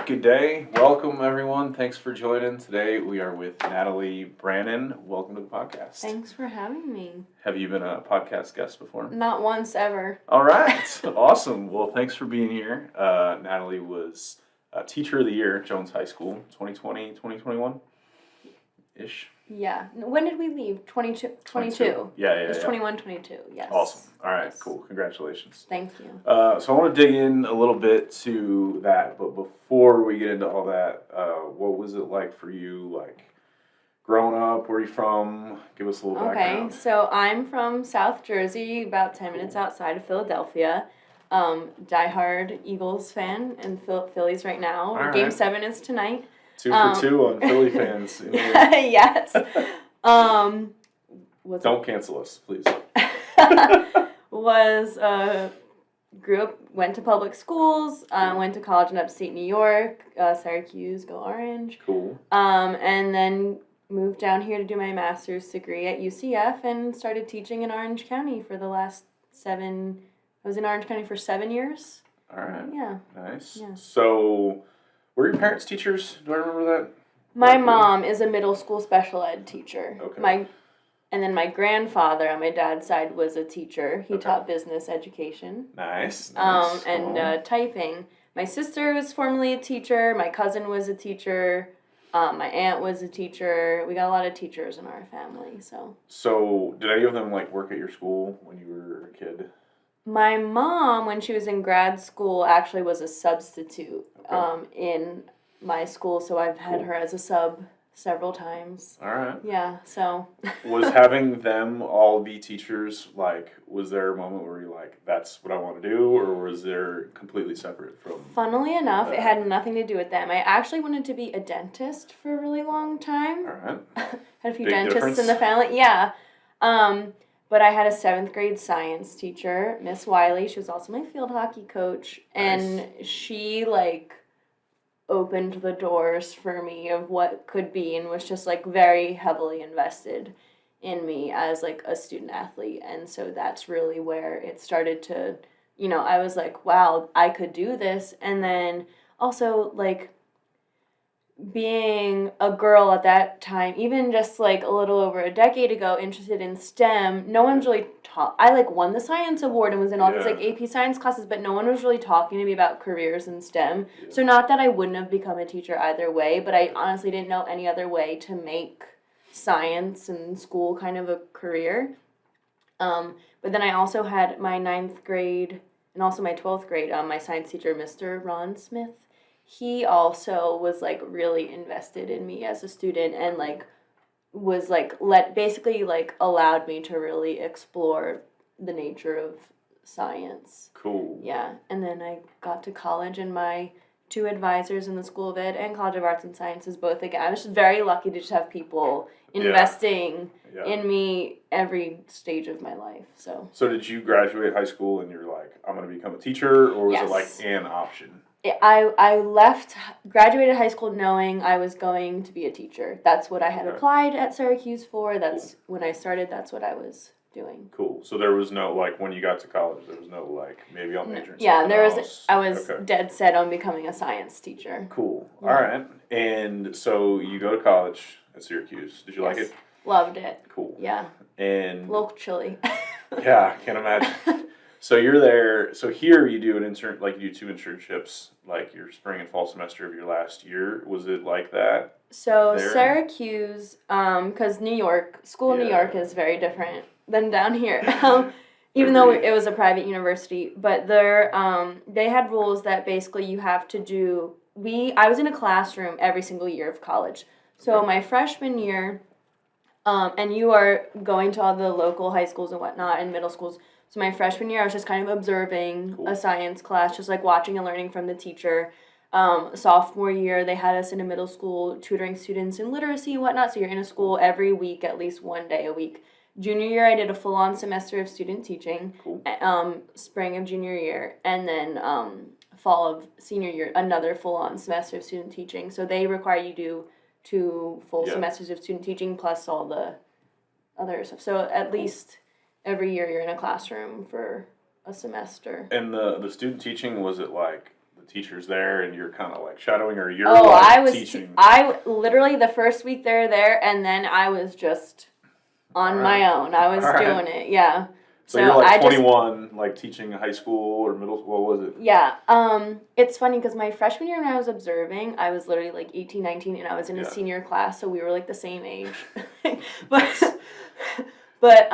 Good day. Welcome, everyone. Thanks for joining. Today we are with Natalie Branin. Welcome to the podcast. Thanks for having me. Have you been a podcast guest before? Not once ever. All right. Awesome. Well, thanks for being here. Natalie was Teacher of the Year at Jones High School, 2020, 2021-ish. Yeah. When did we leave? 22. Yeah. It was 21, 22, yes. Awesome. All right, Yes. cool. Congratulations. Thank you. So I want to dig in a little bit to that, but before we get into all that, what was it like for you, like, growing up? Where are you from? Give us a little background. Okay, so I'm from South Jersey, about 10 minutes outside of Philadelphia. Diehard Eagles fan, and Phillies right now. All right. Game 7 is tonight. 2 for 2 on Philly fans. In here. Yes. Don't cancel us, please. Grew up, went to public schools, went to college in upstate New York, Syracuse, go Orange. Cool. And then moved down here to do my master's degree at UCF and started teaching in Orange County for the last I was in Orange County for 7 years. All right. Yeah. Nice. Yeah. So, were your parents teachers? Do I remember that? My mom is a middle school special ed teacher. Okay. And then my grandfather on my dad's side was a teacher. He Okay. taught business education. Nice. And typing. My sister was formerly a teacher. My cousin was a teacher. My aunt was a teacher. We got a lot of teachers in our family. So, did any of them work at your school when you were a kid? My mom, when she was in grad school, actually was a substitute in my school. So I've had her as a sub several times. All right. Yeah, so. Was having them all be teachers, was there a moment where you're like, that's what I want to do, or was there completely separate from? Funnily enough, it had nothing to do with them. I actually wanted to be a dentist for a really long time. All right. Had a few Big dentists difference. in the family. Yeah. But I had a 7th grade science teacher, Miss Wiley. She was also my field hockey coach. And she, opened the doors for me of what could be and was just, very heavily invested in me as, a student athlete. And so that's really where it started to, I was like, wow, I could do this. And then also, being a girl at that time, even just a little over a decade ago, interested in STEM, no one's really taught. I won the science award and was in all these AP science classes, but no one was really talking to me about careers in STEM. Yeah. So not that I wouldn't have become a teacher either way, but I honestly didn't know any other way to make science and school kind of a career. But then I also had my 9th grade and also my 12th grade, my science teacher, Mr. Ron Smith. He also was really invested in me as a student and was allowed me to really explore the nature of science. Cool. Yeah, and then I got to college and my 2 advisors in the School of Ed and College of Arts and Sciences both I was just very lucky to just have people investing in me every stage of my life. So did you graduate high school and you're like, I'm going to become a teacher, or was it an option? I graduated high school knowing I was going to be a teacher. That's what I had applied at Syracuse for. That's when I started. That's what I was doing. Cool. So there was no, when you got to college, there was no, maybe I'll major in yeah, something there was. else. I was dead set on becoming a science teacher. Cool. Yeah. All right. And so you go to college at Syracuse. Did you like it? Loved it. Cool. Yeah. And a little chilly. Yeah, can't imagine. So you're there. So here you do an intern, you do 2 internships, your spring and fall semester of your last year. Was it like that? So there? Syracuse, because New York is very different than down here. Even though it was a private university, but they had rules that basically you have to do. I was in a classroom every single year of college. So my freshman year, and you are going to all the local high schools and whatnot and middle schools. So my freshman year, I was just kind of observing a science class, just watching and learning from the teacher. Sophomore year, they had us in a middle school tutoring students in literacy and whatnot. So you're in a school every week, at least 1 day a week. Junior year, I did a full-on semester of student teaching. Cool. Spring of junior year, and then fall of senior year, another full-on semester of student teaching. So they require you do 2 full semesters of student teaching plus all the other stuff. So at least every year you're in a classroom for a semester. And the student teaching, was it teachers there and you're kind of like shadowing, or you're I was teaching? I literally the first week they were there, and then I was just on my own. I was doing it. Yeah. So you're like 21, like teaching high school or middle school. What was it? Yeah. It's funny because my freshman year when I was observing, I was literally like 18, 19, and I was in a senior class, so we were like the same age. but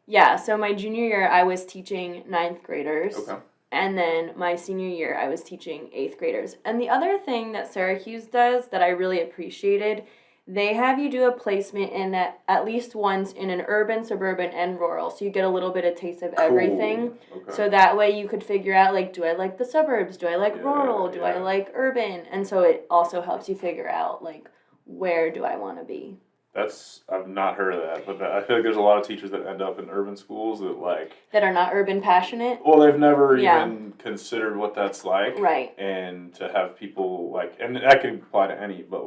yeah. So my junior year, I was teaching 9th graders. Okay. And then my senior year, I was teaching 8th graders. And the other thing that Syracuse does that I really appreciated, they have you do a placement in at least once in an urban, suburban, and rural. So you get a little bit of taste of everything. Okay. So that way you could figure out, like, do I like the suburbs? Do I like rural? Do I like urban? And so it also helps you figure out, like, where do I want to be? I've not heard of that, but I feel like there's a lot of teachers that end up in urban schools that are not urban passionate. Well, they've never even considered what that's like. Right. And to have people and that can apply to any, but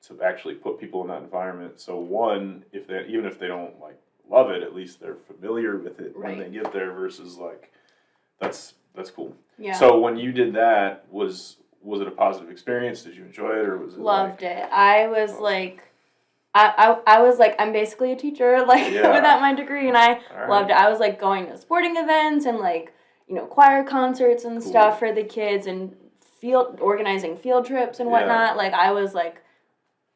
to actually put people in that environment. So one, even if they don't love it, at least they're familiar with it when they get there versus that's cool. Yeah. So when you did that, was it a positive experience? Did you enjoy it, or was it Loved it. I was I was like, I'm basically a teacher, without my degree, and I loved it. I was going to sporting events and choir concerts and stuff for the kids, and organizing field trips and whatnot. I was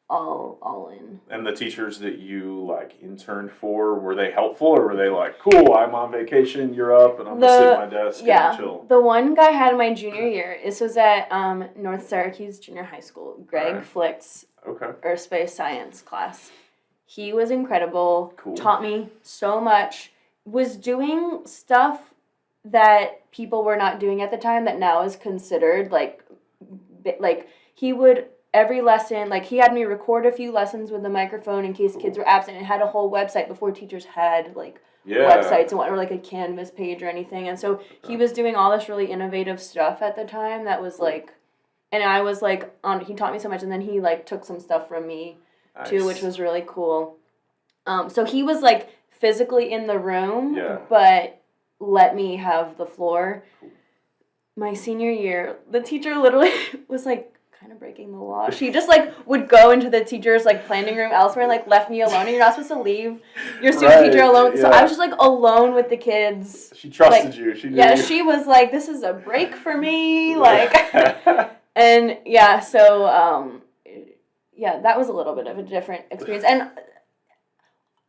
all in. And the teachers that you interned for, were they helpful, or were they cool, I'm on vacation, you're up, and I'm gonna sit at my desk and chill? The one guy I had in my junior year, this was at North Syracuse Junior High School, Greg Flick's Earth Space Science class. He was incredible, taught me so much, was doing stuff that people were not doing at the time that now is considered he would every lesson, he had me record a few lessons with the microphone in case kids were absent, and had a whole website before teachers had websites and what, or a Canvas page or anything. And so he was doing all this really innovative stuff at the time that was and I was he taught me so much, and then he took some stuff from me too, which was really cool. So he was physically in the room, but let me have the floor. My senior year, the teacher literally was kind of breaking the law. She just would go into the teacher's planning room elsewhere and left me alone, and you're not supposed to leave your student teacher alone. So I was just alone with the kids. She trusted you. She knew you. She was this is a break for me. And so that was a little bit of a different experience. And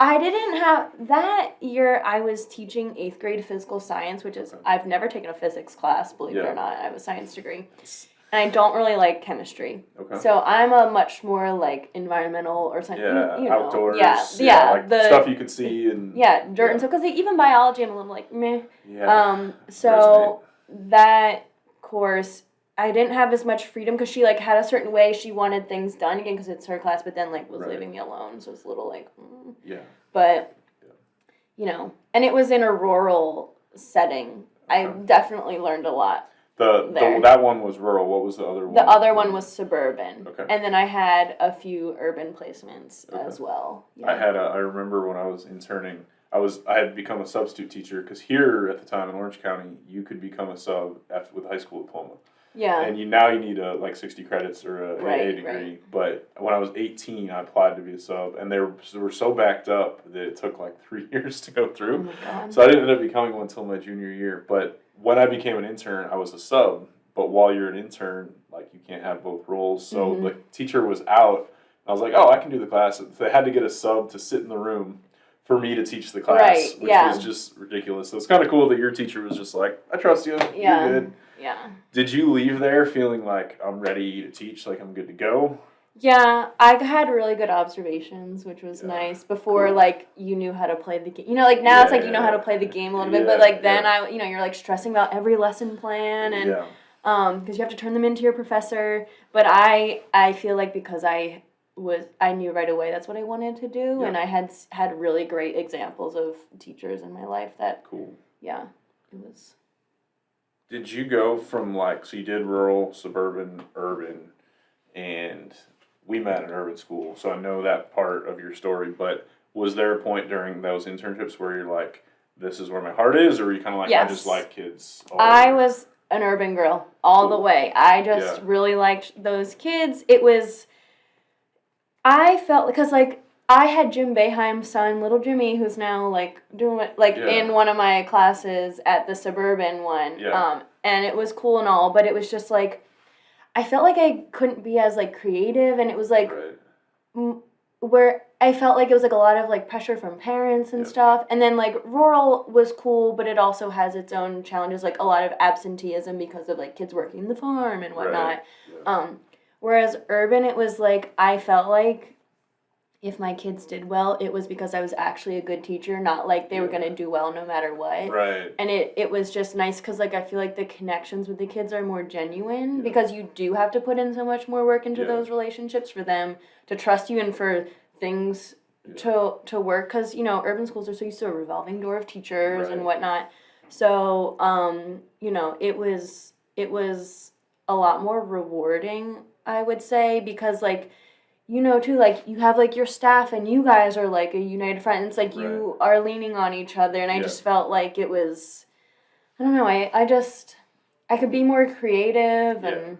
I didn't have that year. I was teaching 8th grade physical science, which is I've never taken a physics class, believe it or not. I have a science degree. And I don't really like chemistry. Okay. So I'm a much more environmental or something. Outdoors. The stuff you could see and dirt and stuff. Because even biology, I'm a little meh. Yeah. So that course, I didn't have as much freedom because she had a certain way she wanted things done, again because it's her class, but then was leaving me alone, so it's a little But and it was in a rural setting. I definitely learned a lot. That one was rural. What was the other one? The other one was suburban. Okay. And then I had a few urban placements as well. Yeah. I remember when I was interning, I had become a substitute teacher, because here at the time in Orange County, you could become a sub with a high school diploma. Yeah. And now you need 60 credits or a AA degree. Right. But when I was 18, I applied to be a sub, and they were so backed up that it took 3 years to go through. Oh my God. So I didn't end up becoming one until my junior year. But when I became an intern, I was a sub. But while you're an intern, you can't have both roles. So the teacher was out. I was I can do the class. They had to get a sub to sit in the room for me to teach the class, which was just ridiculous. So it's kind of cool that your teacher was just I trust you. Yeah. You're good. Yeah. Did you leave there feeling I'm ready to teach, I'm good to go? Yeah, I had really good observations, which was nice. Before, you knew how to play the game. Now it's you know how to play the game a little bit, but then you're stressing about every lesson plan, and because you have to turn them into your professor. But I feel because I knew right away that's what I wanted to do, and I had really great examples of teachers in my life that. Cool. Yeah, it was. Did you go from so you did rural, suburban, urban, and we met in urban school, so I know that part of your story, but was there a point during those internships where you're this is where my heart is, or were you kind of yes. I just like kids? an urban girl all the way. I just really liked those kids. I felt, because, like, I had Jim Boeheim's son, little Jimmy, who's now, like, doing, like, in one of my classes at the suburban one. Yeah. And it was cool and all, but it was just, like, I felt like I couldn't be as, like, creative, and it was, like, where I felt like it was, like, a lot of, like, pressure from parents and stuff. And then, like, rural was cool, but it also has its own challenges, like, a lot of absenteeism because of, like, kids working the farm and whatnot. Right. Yeah. Whereas urban, it was, like, I felt like if my kids did well, it was because I was actually a good teacher, not like they were going to do well no matter what. Right. And it was just nice because, like, I feel like the connections with the kids are more genuine because you do have to put in so much more work into those relationships for them to trust you and for things to work. Because, you know, urban schools are so used to a revolving door of teachers and whatnot. So, you know, it was a lot more rewarding, I would say, because, like, you know, too, like, you have, like, your staff, and you guys are, like, a united front. It's, like, you are leaning on each other, and I just felt like it was, I don't know, I could be more creative and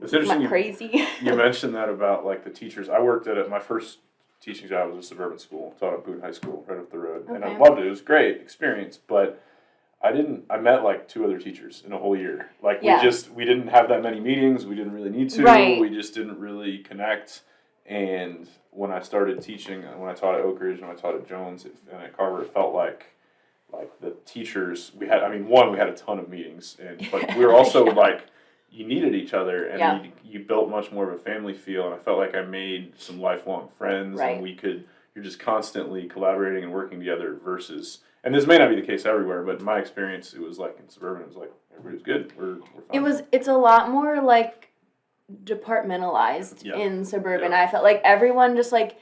it's interesting. Not crazy. You mentioned that about, like, the teachers. I worked at my first teaching job was a suburban school, taught at Boone High School, right up the road, and I loved it. It was a great experience, but I met, like, 2 other teachers in a whole year. Like, we didn't have that many meetings. We didn't really need to. Right. We just didn't really connect. And when I started teaching, when I taught at Oak Ridge and I taught at Jones and at Carver, it felt like the teachers, we had a ton of meetings, but we were also, like, you needed each other, and you built much more of a family feel, and I felt like I made some lifelong friends, and you're just constantly collaborating and working together versus... And this may not be the case everywhere, but in my experience, it was like in suburban, it was like everybody's good. We're fine. It's a lot more like departmentalized in suburban. I felt like everyone just like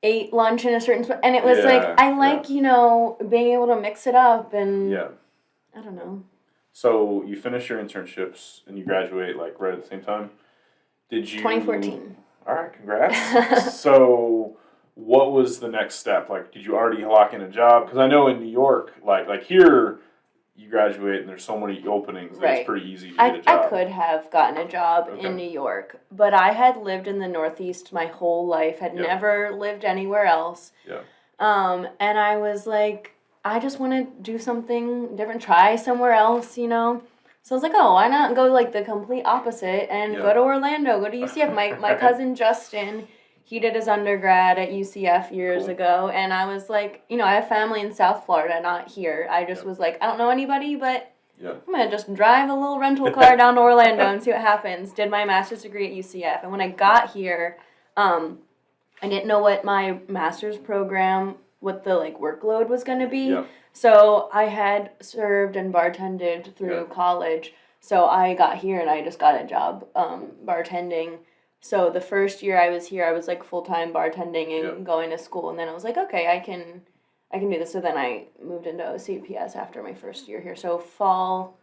ate lunch in a certain spot, and it was like I like you know, being able to mix it up and I don't know. So you finish your internships and you graduate like right at the same time. Did you? 2014. All right, congrats. So. What was the next step? Like, did you already lock in a job? Because I know in New York, like here, you graduate and there's so many openings that it's pretty easy to get a job. I could have gotten a job in New York, but I had lived in the Northeast my whole life, had never lived anywhere else. Yeah. And I was like, I just want to do something different, try somewhere else, you know? So I was like, oh, why not go like the complete opposite and go to Orlando, go to UCF. My cousin Justin... He did his undergrad at UCF years ago, and I was like, you know, I have family in South Florida, not here. I just was like, I don't know anybody, but I'm going to just drive a little rental car down to Orlando and see what happens. Did my master's degree at UCF, and when I got here, I didn't know what my master's program, what the, like, workload was going to be. So I had served and bartended through college, so I got here and I just got a job bartending. So the first year I was here, I was like full-time bartending and going to school, and then I was like, okay, I can do this. So then I moved into OCPS after my first year here. So fall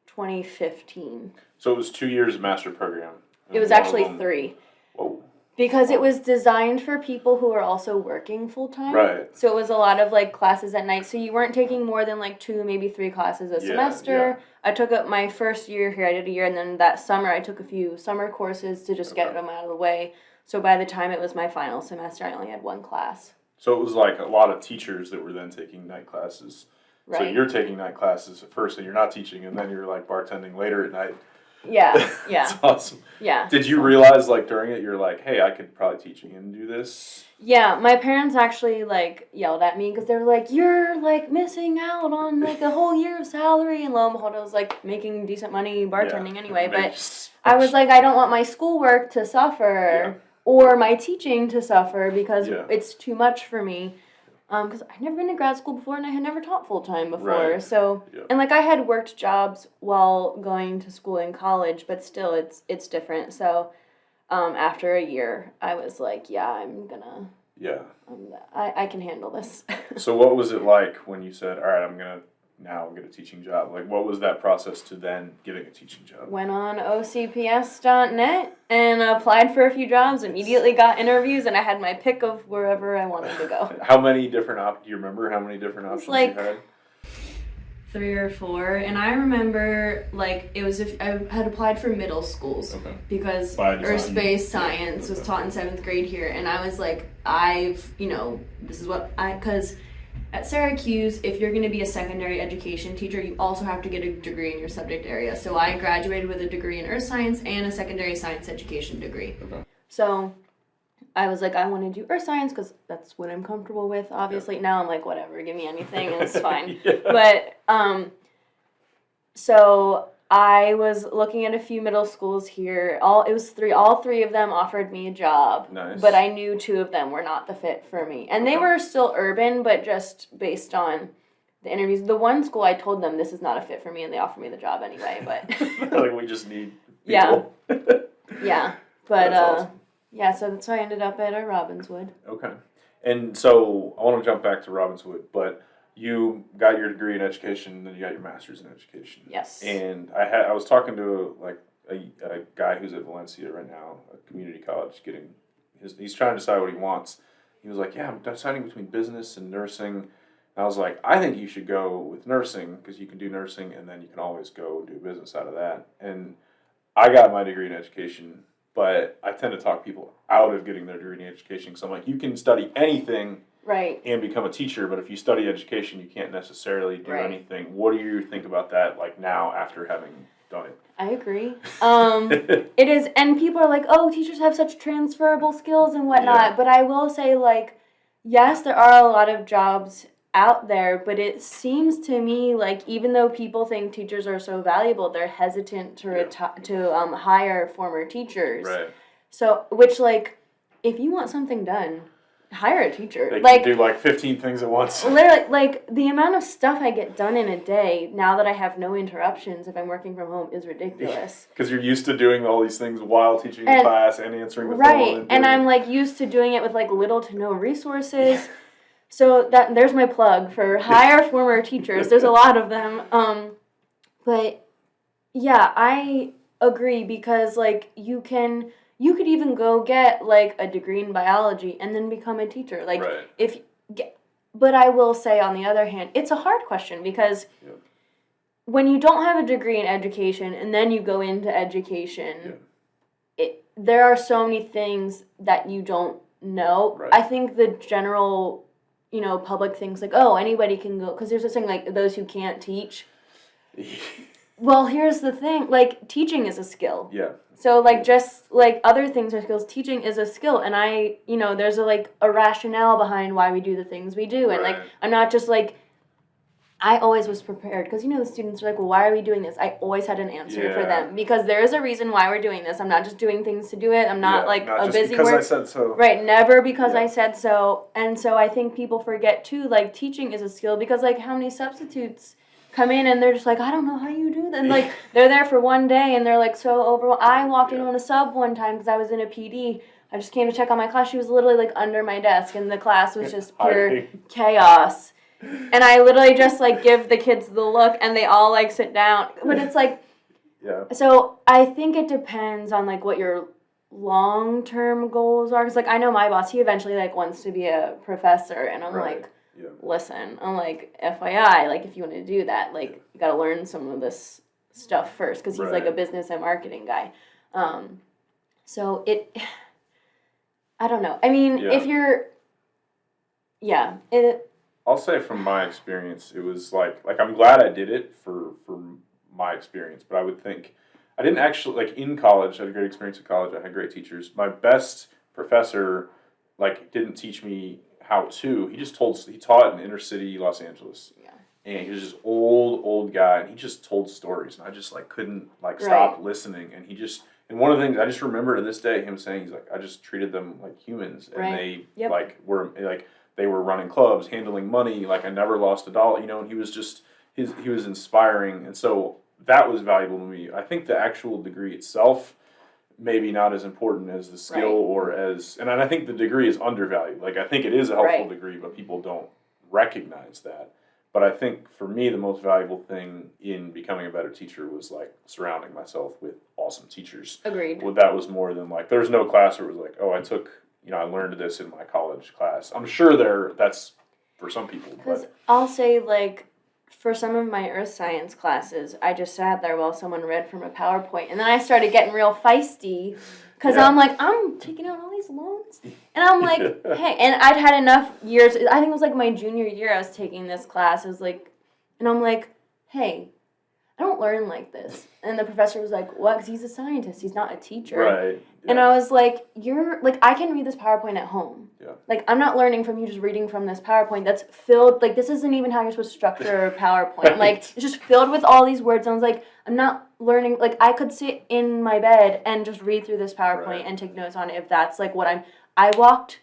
2015. So it was 2 years master program. It was actually 3. Whoa. Because it was designed for people who are also working full-time. Right. So it was a lot of, like, classes at night. So you weren't taking more than, like, 2, maybe 3 classes a semester. Yeah. I took up my first year here. I did a year. And then that summer, I took a few summer courses to just get them out of the way. So by the time it was my final semester, I only had 1 class. So it was, like, a lot of teachers that were then taking night classes. Right. So you're taking night classes at first, and you're not teaching, and then you're, like, bartending later at night. Yeah. That's awesome. Yeah. Did you realize, like, during it, you're like, hey, I could probably teach him and do this? Yeah, my parents actually, like, yelled at me because they were like, you're, like, missing out on, like, a whole year of salary. And lo and behold, I was, like, making decent money bartending anyway. But I was like, I don't want my schoolwork to suffer or my teaching to suffer because it's too much for me. Because I'd never been to grad school before, and I had never taught full-time before. Right. So, and, like, I had worked jobs while going to school in college, but still, it's different. So, after a year, I was like, I'm gonna... Yeah. I can handle this. So what was it like when you said, all right, I'm gonna now get a teaching job? Like, what was that process to then getting a teaching job? Went on OCPS.net and applied for a few jobs, immediately got interviews, and I had my pick of wherever I wanted to go. How many different do you remember how many different options you had? 3 or 4, and I remember like it was I had applied for middle schools because earth-based science was taught in 7th grade here, and I was like, this is what because at Syracuse, if you're going to be a secondary education teacher, you also have to get a degree in your subject area. So I graduated with a degree in earth science and a secondary science education degree. So I was like, I want to do earth science because that's what I'm comfortable with. Obviously, now I'm like, whatever, give me anything, and it's fine. But so I was looking at a few middle schools here. All 3 of them offered me a job. Nice. But I knew 2 of them were not the fit for me, and they were still urban, but just based on the interviews. The one school, I told them this is not a fit for me, and they offered me the job anyway. But like, we just need people. Yeah. But awesome. So that's why I ended up at Robbinswood. Okay. And so I want to jump back to Robbinswood, but you got your degree in education, then you got your master's in education. Yes. And I was talking to a guy who's at Valencia right now, a community college, he's trying to decide what he wants. He was like, I'm deciding between business and nursing. And I was like, I think you should go with nursing because you can do nursing and then you can always go do business out of that. And I got my degree in education, but I tend to talk people out of getting their degree in education because I'm like, you can study anything and become a teacher, but if you study education, you can't necessarily do anything. What do you think about that, like now after having done it? I agree. It is, and people are like, oh, teachers have such transferable skills and whatnot, but I will say, like, yes, there are a lot of jobs out there, but it seems to me like even though people think teachers are so valuable, they're hesitant to hire former teachers. Right. So, which, like, if you want something done, hire a teacher. They can do 15 things at once. Literally, like, the amount of stuff I get done in a day now that I have no interruptions if I'm working from home is ridiculous. Because you're used to doing all these things while teaching the class and answering the phone. And I'm like used to doing it with like little to no resources. So there's my plug for hire former teachers. There's a lot of them. But yeah, I agree because like you could even go get like a degree in biology and then become a teacher. Like but I will say on the other hand, it's a hard question because when you don't have a degree in education and then you go into education, there are so many things that you don't know. Right. I think the general, public things like, oh, anybody can go, because there's this thing like those who can't teach. Well, here's the thing, like teaching is a skill. Yeah. So like just like other things are skills, teaching is a skill, and there's a rationale behind why we do the things we do, and like I'm not just like, I always was prepared because the students are like, well, why are we doing this? I always had an answer for them because there is a reason why we're doing this. I'm not just doing things to do it. I'm not not a busy because I said so. Right, never because I said so. And so I think people forget too, like teaching is a skill because like how many substitutes come in and they're just like, I don't know how you do that. And like they're there for one day and they're like so overwhelmed. I walked in on a sub one time because I was in a PD. I just came to check on my class. She was literally like under my desk and the class was just pure chaos. And I literally just like give the kids the look and they all like sit down. But it's like, so I think it depends on like what your long-term goals are. Because like I know my boss, he eventually like wants to be a professor. And I'm like, listen, I'm like, FYI, like if you want to do that, like you got to learn some of this stuff first. Because he's like a business and marketing guy. So I don't know. I mean, if you're, I'll say from my experience, it was like I'm glad I did it for my experience, but I would think I didn't actually, like in college, I had a great experience in college. I had great teachers. My best professor, like, didn't teach me how to. He taught in inner city Los Angeles. Yeah. And he was just old guy, and he just told stories, and I just like couldn't like stop listening. And and one of the things I just remember to this day, him saying, he's like, I just treated them like humans, and they like were like. They were running clubs, handling money, like I never lost a dollar, and he was just, he was inspiring, and so that was valuable to me. I think the actual degree itself, maybe not as important as the skill and I think the degree is undervalued. Like I think it is a helpful degree, but people don't recognize that. But I think for me, the most valuable thing in becoming a better teacher was like surrounding myself with awesome teachers. Agreed. Well, that was more than like, there's no class where it was like, oh, I learned this in my college class. I'm sure that's for some people. Because I'll say, like, for some of my earth science classes, I just sat there while someone read from a PowerPoint. And then I started getting real feisty because I'm like, I'm taking out all these loans. And I'm like, hey. And I'd had enough years. I think it was like my junior year I was taking this class. It was like, and I'm like, hey, I don't learn like this. And the professor was like, what? Because he's a scientist. He's not a teacher. Right. Yeah. And I was like, I can read this PowerPoint at home. Yeah. Like, I'm not learning from you just reading from this PowerPoint that's filled, like, this isn't even how you're supposed to structure a PowerPoint. Right. Like, it's just filled with all these words. And I was like, I'm not learning, like, I could sit in my bed and just read through this PowerPoint and take notes on it if that's, like, I walked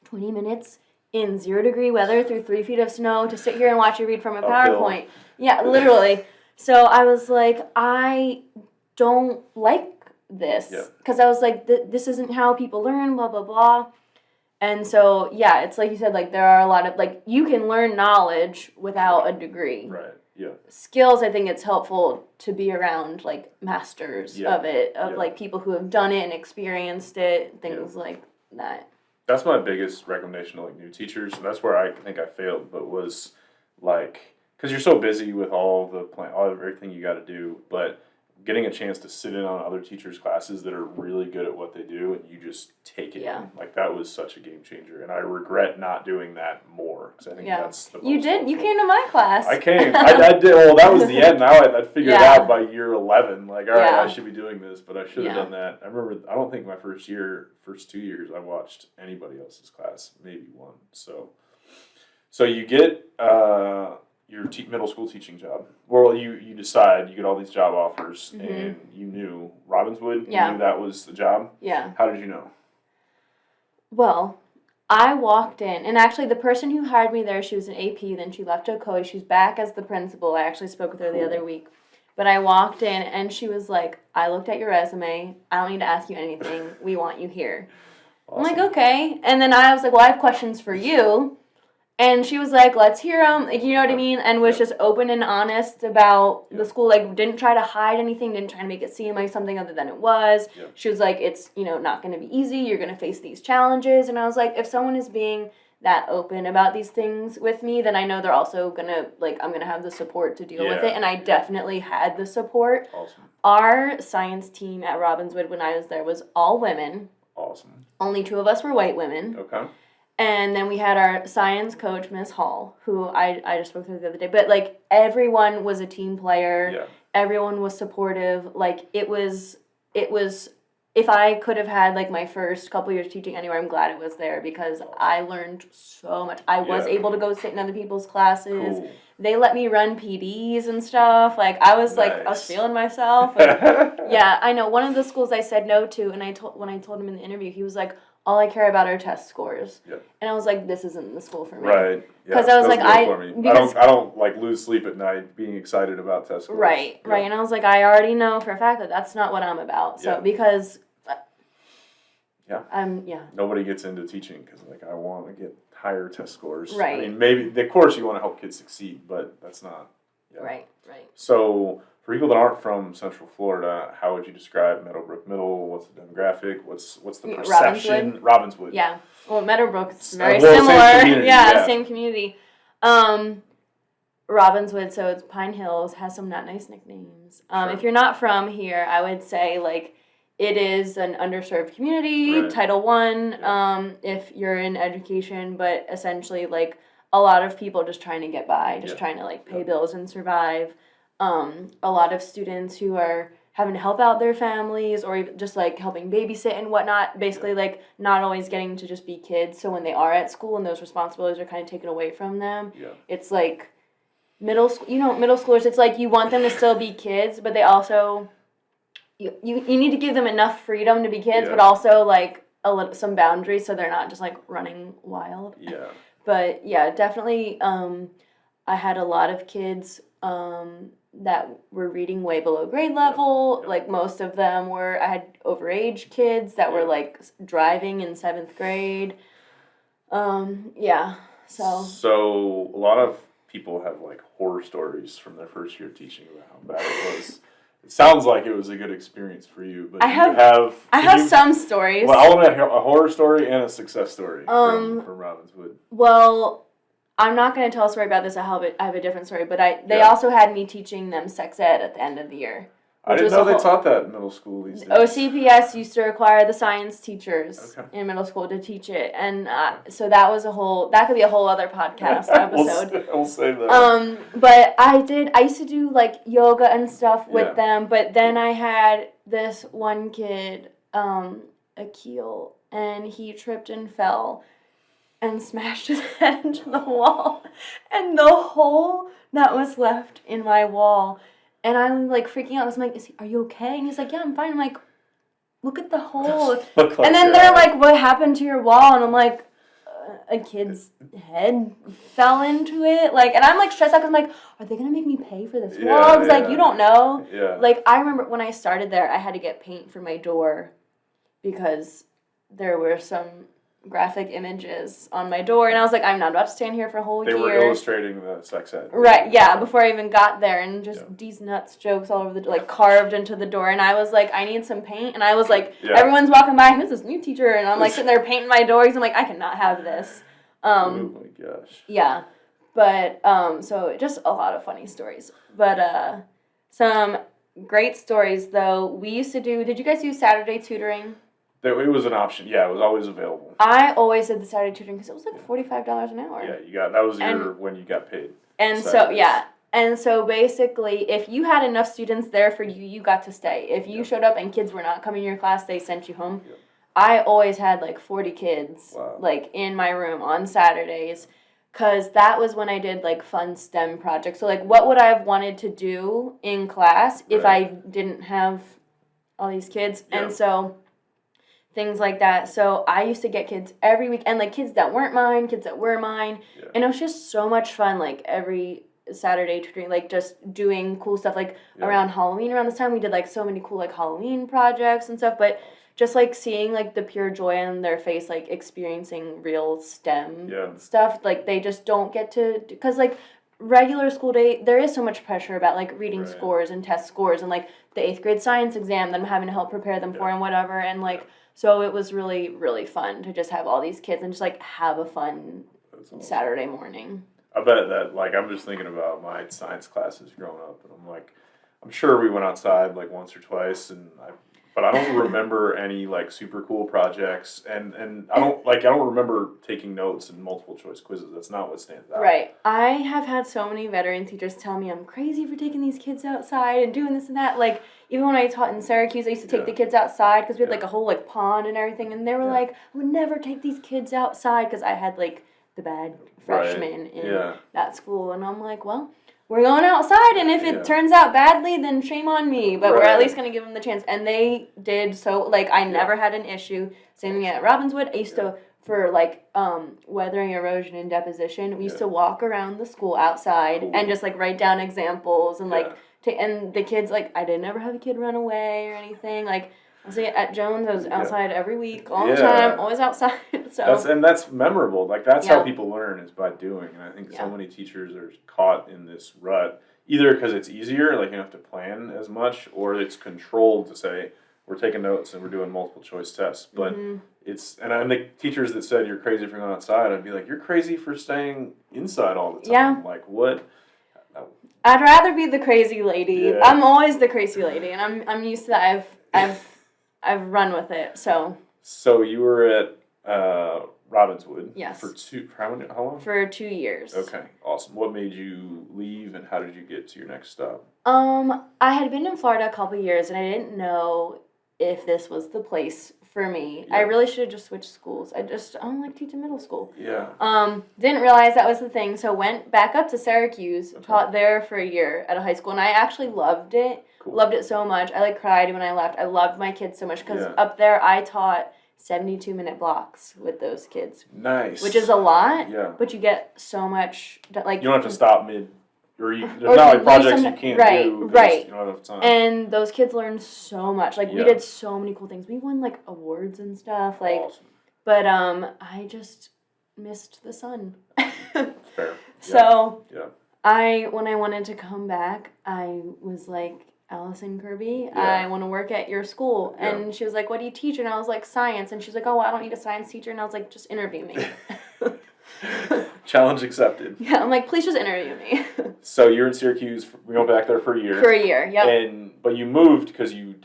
20 minutes in 0-degree weather through 3 feet of snow to sit here and watch you read from a PowerPoint. Uphill. Yeah, literally. So I was like, I don't like this. Because I was like, this isn't how people learn, blah, blah, blah. And so, yeah, it's like you said, like, there are a lot of, like, you can learn knowledge without a degree. Right, yeah. Skills, I think it's helpful to be around, like, masters of it, like, people who have done it and experienced it, things like that. That's my biggest recommendation to, like, new teachers. And that's where I think I failed, but was, like... Because you're so busy with all everything you got to do, but getting a chance to sit in on other teachers' classes that are really good at what they do, and you just take it in. Like, that was such a game changer, and I regret not doing that more, because I think that's the most You did? You came to my class. I came. I did. Well, that was the end. Now I'd figured out by year 11, like, all right, I should be doing this, but I should have done that. I remember, I don't think my first 2 years, I watched anybody else's class, maybe one. So you get... your middle school teaching job. Well, you decide, you get all these job offers, and you knew Robbinswood, you knew that was the job? Yeah. How did you know? Well, I walked in, and actually the person who hired me there, she was an AP, then she left to COE, she's back as the principal. I actually spoke with her the other week. But I walked in, and she was like, I looked at your resume, I don't need to ask you anything, we want you here. Awesome. I'm like, okay. And then I was like, well, I have questions for you. And she was like, let's hear them, like, you know what I mean? And was just open and honest about the school, like, didn't try to hide anything, didn't try to make it seem like something other than it was. She was like, it's, not going to be easy, you're going to face these challenges. And I was like, if someone is being that open about these things with me, then I know they're also going to, like, I'm going to have the support to deal with it. And I definitely had the support. Awesome. Our science team at Robbinswood when I was there was all women. Awesome. Only 2 of us were white women. Okay. And then we had our science coach, Miss Hall, who I just spoke to the other day. But, like, everyone was a team player. Yeah. Everyone was supportive. Like, it was, if I could have had, like, my first couple years teaching anywhere, I'm glad it was there because I learned so much. I was able to go sit in other people's classes. Cool. They let me run PDs and stuff. Like, I was, like, I was feeling myself. And, yeah, I know. One of the schools I said no to, and when I told him in the interview, he was like, all I care about are test scores. Yep. And I was like, this isn't the school for me. Right. Because I was like, I don't like lose sleep at night being excited about test scores. Right, right. And I was like, I already know for a fact that that's not what I'm about. So because nobody gets into teaching because, like, I want to get higher test scores. Right. I mean, maybe, of course, you want to help kids succeed, but that's not. Yeah. Right, right. So, for people that aren't from Central Florida, how would you describe Meadowbrook Middle? What's the demographic? What's the perception? Robbinswood. Yeah. Well, Meadowbrook's very similar. Same community. Robbinswood, so it's Pine Hills, has some not nice nicknames. If you're not from here, I would say, like, it is an underserved community, Title I, if you're in education, but essentially, like, a lot of people just trying to get by, trying to, like, pay bills and survive. A lot of students who are having to help out their families or even just, like, helping babysit and whatnot, basically, like, not always getting to just be kids. So when they are at school and those responsibilities are kind of taken away from them, it's like middle schoolers, it's like you want them to still be kids, but they also, you need to give them enough freedom to be kids, but also, like, some boundaries so they're not just, like, running wild. Yeah. But, yeah, definitely, I had a lot of kids that were reading way below grade level. Like, most of them I had overage kids that were, like, driving in 7th grade. So a lot of people have, like, horror stories from their first year teaching about how bad it was. It sounds like it was a good experience for you, but I have some stories. Well, I want to hear a horror story and a success story from Robbinswood. Well, I'm not going to tell a story about this. I have a different story, but they also had me teaching them sex ed at the end of the year. I didn't know they taught that in middle school these days. OCPS used to require the science teachers in middle school to teach it, and so that could be a whole other podcast episode. We'll save that. But I used to do like yoga and stuff with them, but then I had this one kid, Akil, and he tripped and fell and smashed his head into the wall, and the hole that was left in my wall. And I'm, like, freaking out. I was like, are you okay? And he's like, yeah, I'm fine. I'm like, look at the hole. And then they're like, what happened to your wall? And I'm like, a kid's head fell into it. Like, and I'm, like, stressed out because I'm like, are they going to make me pay for this wall? Because, like, you don't know. Yeah. Like, I remember when I started there, I had to get paint for my door because there were some graphic images on my door, and I was like, I'm not about to stand here for a whole year. They were illustrating the sex ed. Right, yeah, before I even got there, and just these nuts jokes all over the, like, carved into the door, and I was like, I need some paint, and I was like, everyone's walking by, who's this new teacher, and I'm like sitting there painting my doors, I'm like, I cannot have this. Oh my gosh. Yeah, but, so just a lot of funny stories, but, some great stories, though. We used to did you guys do Saturday tutoring? It was an option. Yeah, it was always available. I always did the Saturday tutoring because it was like $45 an hour. Yeah, that was when you got paid. And so basically, if you had enough students there for you, you got to stay. If you showed up and kids were not coming to your class, they sent you home. Yep. I always had like 40 kids like in my room on Saturdays, because that was when I did like fun STEM projects. So like, what would I have wanted to do in class if I didn't have all these kids? Yep. And so things like that. So I used to get kids every week, and like kids that weren't mine, kids that were mine, and it was just so much fun. Like every Saturday tutoring, like just doing cool stuff. Like around Halloween, around this time, we did like so many cool like Halloween projects and stuff. But just like seeing like the pure joy on their face, like experiencing real STEM stuff. Like they just don't get to, because like regular school day, there is so much pressure about like reading scores and test scores and like the 8th grade science exam that I'm having to help prepare them for and whatever. And like, so it was really, really fun to just have all these kids and just like have a fun Saturday morning. I bet that, like, I'm just thinking about my science classes growing up, and I'm like, I'm sure we went outside like once or twice, but I don't remember any like super cool projects, and I don't remember taking notes in multiple choice quizzes. That's not what stands out. Right. I have had so many veteran teachers tell me I'm crazy for taking these kids outside and doing this and that. Like, even when I taught in Syracuse, I used to take the kids outside because we had like a whole like pond and everything, and they were like, I would never take these kids outside because I had like the bad freshmen in that school, and I'm like, well, we're going outside, and if it turns out badly, then shame on me, but we're at least going to give them the chance. And they did, so, like, I never had an issue. Same thing at Robbinswood. I used to, for, like, weathering, erosion, and deposition, we used to walk around the school outside and just, like, write down examples, and, like, and the kids, like, I didn't ever have a kid run away or anything, like, I was at Jones, I was outside every week, all the time, always outside. So that's memorable. Like, that's how people learn, is by doing. And I think so many teachers are caught in this rut, either because it's easier, like you don't have to plan as much, or it's controlled to say, we're taking notes and we're doing multiple choice tests. But and the teachers that said you're crazy for going outside, I'd be like, you're crazy for staying inside all the time. Yeah. Like, what? I'd rather be the crazy lady. Yeah. I'm always the crazy lady, and I'm used to that. I've run with it, so. So you were at Robbinswood. Yes. How long? For 2 years. Okay, awesome. What made you leave, and how did you get to your next stop? I had been in Florida a couple years, and I didn't know if this was the place for me. Yeah. I really should have just switched schools. I don't like teaching middle school. Yeah. Didn't realize that was the thing, so went back up to Syracuse, taught there for a year at a high school, and I actually loved it. Cool. Loved it so much. I like cried when I left. I loved my kids so much because up there I taught 72-minute blocks with those kids. Nice. Which is a lot. Yeah. But you get so much like you don't have to stop mid, there's not like projects you can't do. Right. You don't have time. And those kids learn so much. Like we did so many cool things. We won like awards and stuff. Like, awesome. But I just missed the sun. Fair. So when I wanted to come back, I was like, Allison Kirby, I want to work at your school. And she was like, what do you teach? And I was like, science. And she's like, oh, well, I don't need a science teacher. And I was like, just interview me. Challenge accepted. Yeah, I'm like, please just interview me. So you're in Syracuse. We went back there for a year. For a year, yep. But you moved because you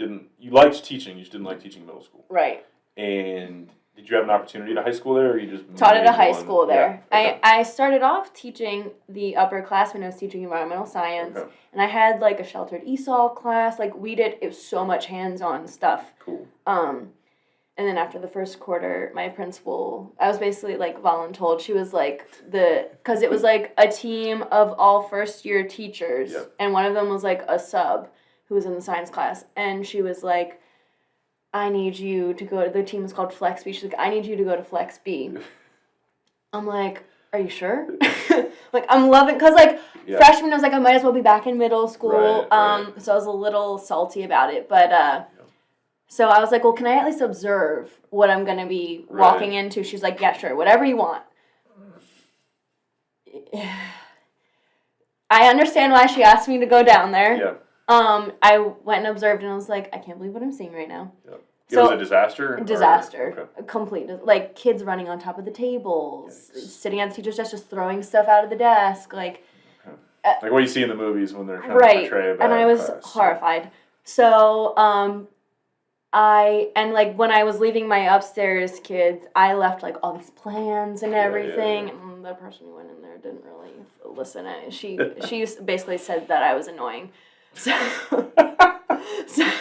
liked teaching. You just didn't like teaching middle school. Right. And did you have an opportunity at high school there, or you just taught at a high school there? Yeah, okay. I started off teaching the upperclassmen. I was teaching environmental science, and I had like a sheltered ESOL class. Like it was so much hands-on stuff. Cool. And then after the first quarter, my principal, I was basically like voluntold. She was like because it was like a team of all first-year teachers, and one of them was like a sub who was in the science class, and she was like, I need you to go to, the team was called Flex B. She's like, I need you to go to Flex B. I'm like, are you sure? Like, I'm loving, because like freshman, I was like, I might as well be back in middle school. Right. So I was a little salty about it, but so I was like, well, can I at least observe what I'm going to be walking into? She's like, yeah, sure, whatever you want. I understand why she asked me to go down there. Yeah. I went and observed, and I was like, I can't believe what I'm seeing right now. Yep. So, it was a disaster? Disaster. Okay. A complete. Like, kids running on top of the tables, sitting at the teacher's desk, just throwing stuff out of the desk. Like, like what you see in the movies when they're trying to portray a bad and I was class. Horrified. So, when I was leaving my upstairs kids, I left, like, all these plans and everything. Yeah. And the person who went in there didn't really listen. She basically said that I was annoying. So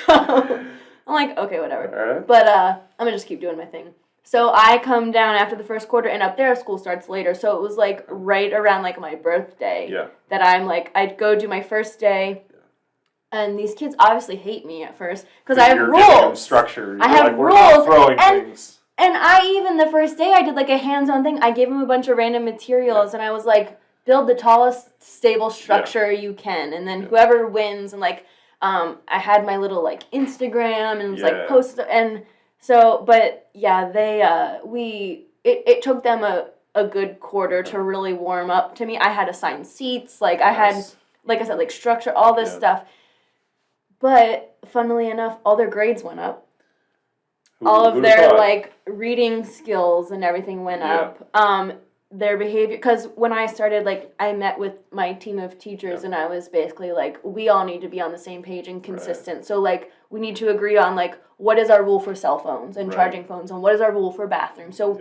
I'm like, okay, whatever. Right. But I'm going to just keep doing my thing. So I come down after the first quarter, and up there school starts later. So it was, like, right around, like, my birthday that I'm, like, I'd go do my first day. And these kids obviously hate me at first because I have rules. Structure. I have rules. Things. And I even, the first day, I did, like, a hands-on thing. I gave them a bunch of random materials, and I was like, build the tallest stable structure you can, and then whoever wins, and like I had my little like Instagram and like post, and so it took them a good quarter to really warm up to me. I had assigned seats, like I had, like I said, like structure, all this stuff, but funnily enough, all their grades went up. All of their like reading skills and everything went up. Their behavior, because when I started, like, I met with my team of teachers, and I was basically like, we all need to be on the same page and consistent. So, like, we need to agree on, like, what is our rule for cell phones and charging phones, and what is our rule for bathrooms. So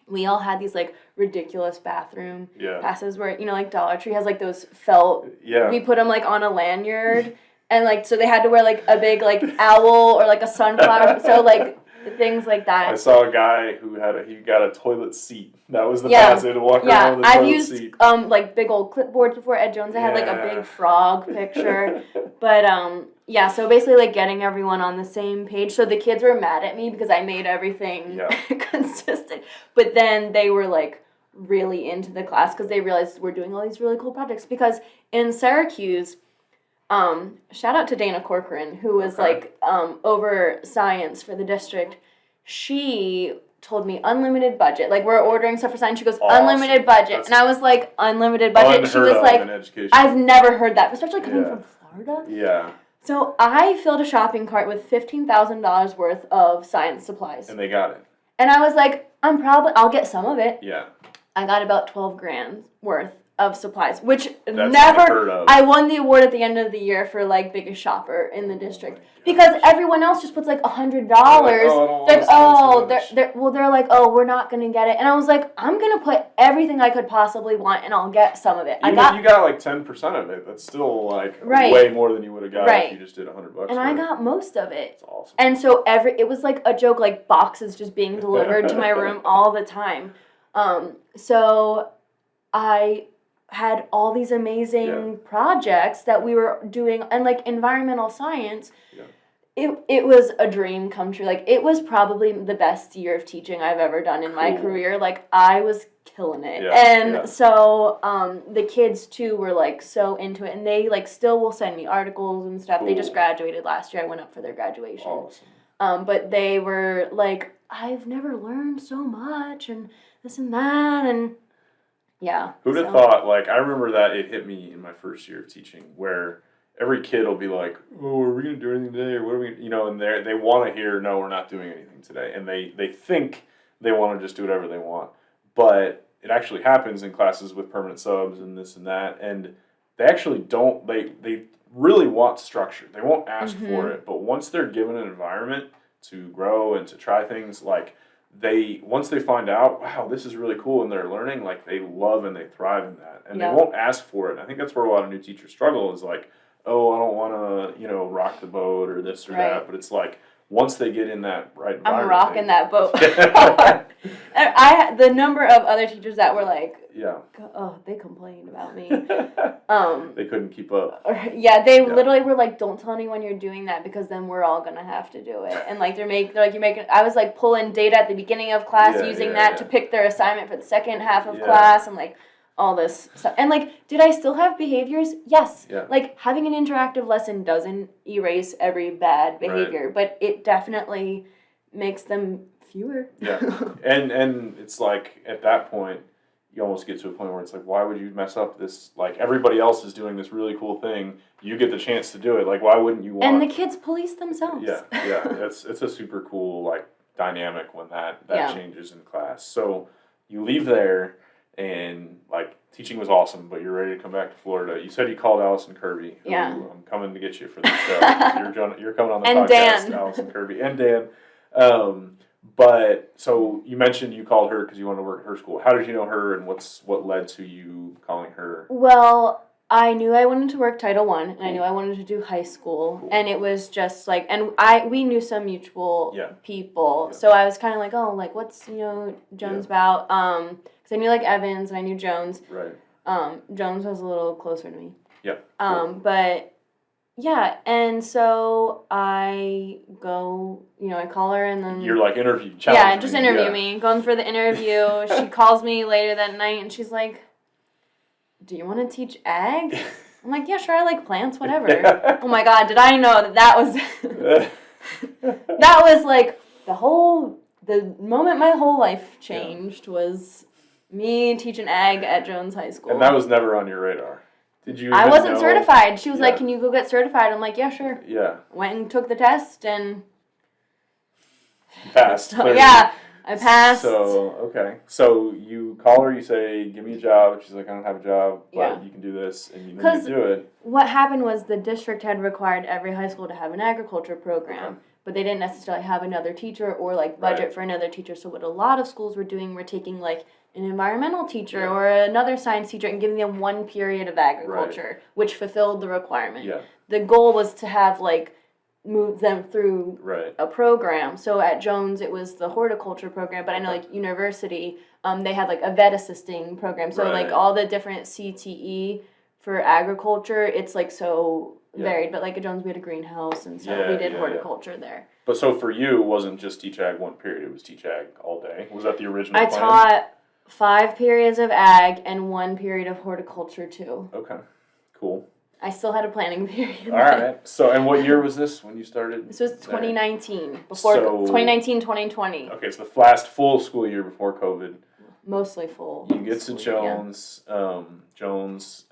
we all had these, like, ridiculous bathroom passes where, you know, like, Dollar Tree has, like, those felt, we put them, like, on a lanyard, and, like, so they had to wear, like, a big, like, owl or, like, a sunflower, so, like, things like that. I saw a guy who he got a toilet seat. That was the pass. They had to walk around with a toilet seat. I've used like big old clipboards before. Ed Jones, I had like a big frog picture. But so basically like getting everyone on the same page. So the kids were mad at me because I made everything consistent. But then they were like really into the class because they realized we're doing all these really cool projects. Because in Syracuse, shout out to Dana Corcoran, who was like over science for the district. She told me unlimited budget. Like, we're ordering stuff for science. She goes, unlimited budget. And I was like, unlimited budget? She was like, I've never heard that, especially coming from Florida. Yeah. So I filled a shopping cart with $15,000 worth of science supplies. And they got it. And I was like, I'll get some of it. Yeah. I got about $12,000 worth of supplies, which That's I won the award at the end of the year for like biggest shopper in the district because everyone else just puts like $100. They're like, oh, we're not gonna get it, and I was like, I'm gonna put everything I could possibly want, and I'll get some of it. Even if you got like 10% of it, that's still like way more than you would have got if you just did $100. And I got most of it. That's awesome. And so it was like a joke, like boxes just being delivered to my room all the time. So I had all these amazing projects that we were doing, and like environmental science, it was a dream come true. Like, it was probably the best year of teaching I've ever done in my career. Like, I was killing it. So the kids too were like so into it, and they like still will send me articles and stuff. They just graduated last year. I went up for their graduation. Awesome. But they were like, I've never learned so much, and this and that, and who'd have thought, like, I remember that it hit me in my first year of teaching, where every kid will be like, oh, are we going to do anything today, or what are we, you know, and they want to hear, no, we're not doing anything today, and they think they want to just do whatever they want, but it actually happens in classes with permanent subs and this and that, and they actually don't, they really want structure. They won't ask for it, but once they're given an environment to grow and to try things, like, once they find out, wow, this is really cool, and they're learning, like, they love and they thrive in that, and they won't ask for it. And I think that's where a lot of new teachers struggle, is like, oh, I don't want to, rock the boat or this or that, but it's like, once they get in that right environment, I'm rocking that boat. The number of other teachers that were like, oh, they complained about me. They couldn't keep up. They literally were like, don't tell anyone you're doing that, because then we're all gonna have to do it. And like they're like, you're making. I was like pulling data at the beginning of class, using that to pick their assignment for the second half of class, and like all this stuff. And like, did I still have behaviors? Yes. Yeah. Like, having an interactive lesson doesn't erase every bad behavior, but it definitely makes them fewer. Yeah. And it's like, at that point, you almost get to a point where it's like, why would you mess up this? Like, everybody else is doing this really cool thing. You get the chance to do it. Like, why wouldn't you want? And the kids police themselves. Yeah. It's a super cool, like, dynamic when that changes in class. So you leave there, and like, teaching was awesome, but you're ready to come back to Florida. You said you called Allison Kirby. Yeah. I'm coming to get you for this show. You're coming on the and podcast, Dan. Allison Kirby. And Dan. But, so you mentioned you called her because you wanted to work at her school. How did you know her, and what led to you calling her? Well, I knew I wanted to work Title I, and I knew I wanted to do high school, and it was just like, and we knew some mutual people, so I was kind of like, oh, like, what's, Jones about, because I knew, like, Evans, and I knew Jones. Right. Jones was a little closer to me. Yeah. But, yeah, and so I go, I call her, and then... You're like, interview. Yeah, just interview me. Going for the interview. She calls me later that night, and she's like, do you want to teach ag? I'm like, yeah, sure, I like plants, whatever. Oh my God, did I know that was... that was like, the moment my whole life changed was me teaching ag at Jones High School. And that was never on your radar. Did you? I wasn't certified. She was like, can you go get certified? I'm like, yeah, sure. Yeah. Went and took the test and... Passed. Yeah, I passed. So you call her, you say, give me a job. She's like, I don't have a job, but you can do this, and you do it. What happened was the district had required every high school to have an agriculture program, but they didn't necessarily have another teacher or like budget for another teacher. So what a lot of schools were doing were taking like an environmental teacher or another science teacher and giving them one period of agriculture, which fulfilled the requirement. Yeah. The goal was to have like move them through a program. So at Jones, it was the horticulture program, but I know like university, they had like a vet assisting program. So like all the different CTE for agriculture, it's like so varied. But like at Jones, we had a greenhouse, and so we did horticulture there. But so for you, it wasn't just teach ag one period; it was teach ag all day. Was that the original plan? I taught 5 periods of ag and 1 period of horticulture too. Okay, cool. I still had a planning period. All right. So, and what year was this when you started? This was 2019. Before 2019, 2020. Okay, so the last full school year before COVID. Mostly full. You get to Jones, Jones,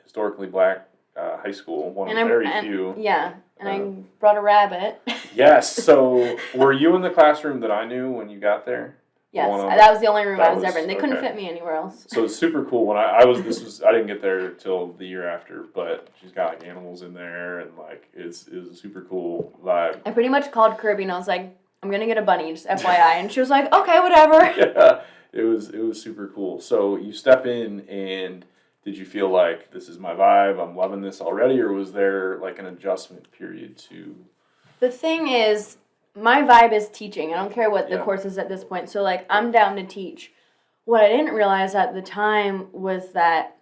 historically black high school, one of very few. Yeah, and I brought a rabbit. Yes. So, were you in the classroom that I knew when you got there? Yes, that was the only room I was ever in. They couldn't fit me anywhere else. So it's super cool. When I didn't get there till the year after, but she's got like animals in there, and like it was a super cool vibe. I pretty much called Kirby and I was like, I'm gonna get a bunny, just FYI, and she was like, okay, whatever. Yeah, it was super cool. So you step in, and did you feel like this is my vibe? I'm loving this already, or was there like an adjustment period to? The thing is, my vibe is teaching. I don't care what the course is at this point. So, like, I'm down to teach. What I didn't realize at the time was that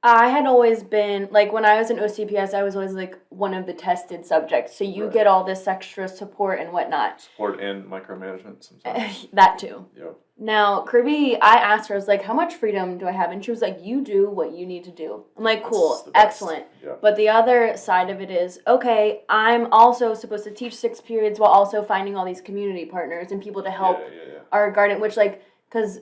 I had always been, like, when I was in OCPS, I was always, like, one of the tested subjects. So you get all this extra support and whatnot. Support and micromanagement sometimes. That too. Yeah. Now, Kirby, I asked her, I was like, how much freedom do I have? And she was like, you do what you need to do. I'm like, cool, excellent. Yeah. But the other side of it is, okay, I'm also supposed to teach 6 periods while also finding all these community partners and people to help our garden, which, like, because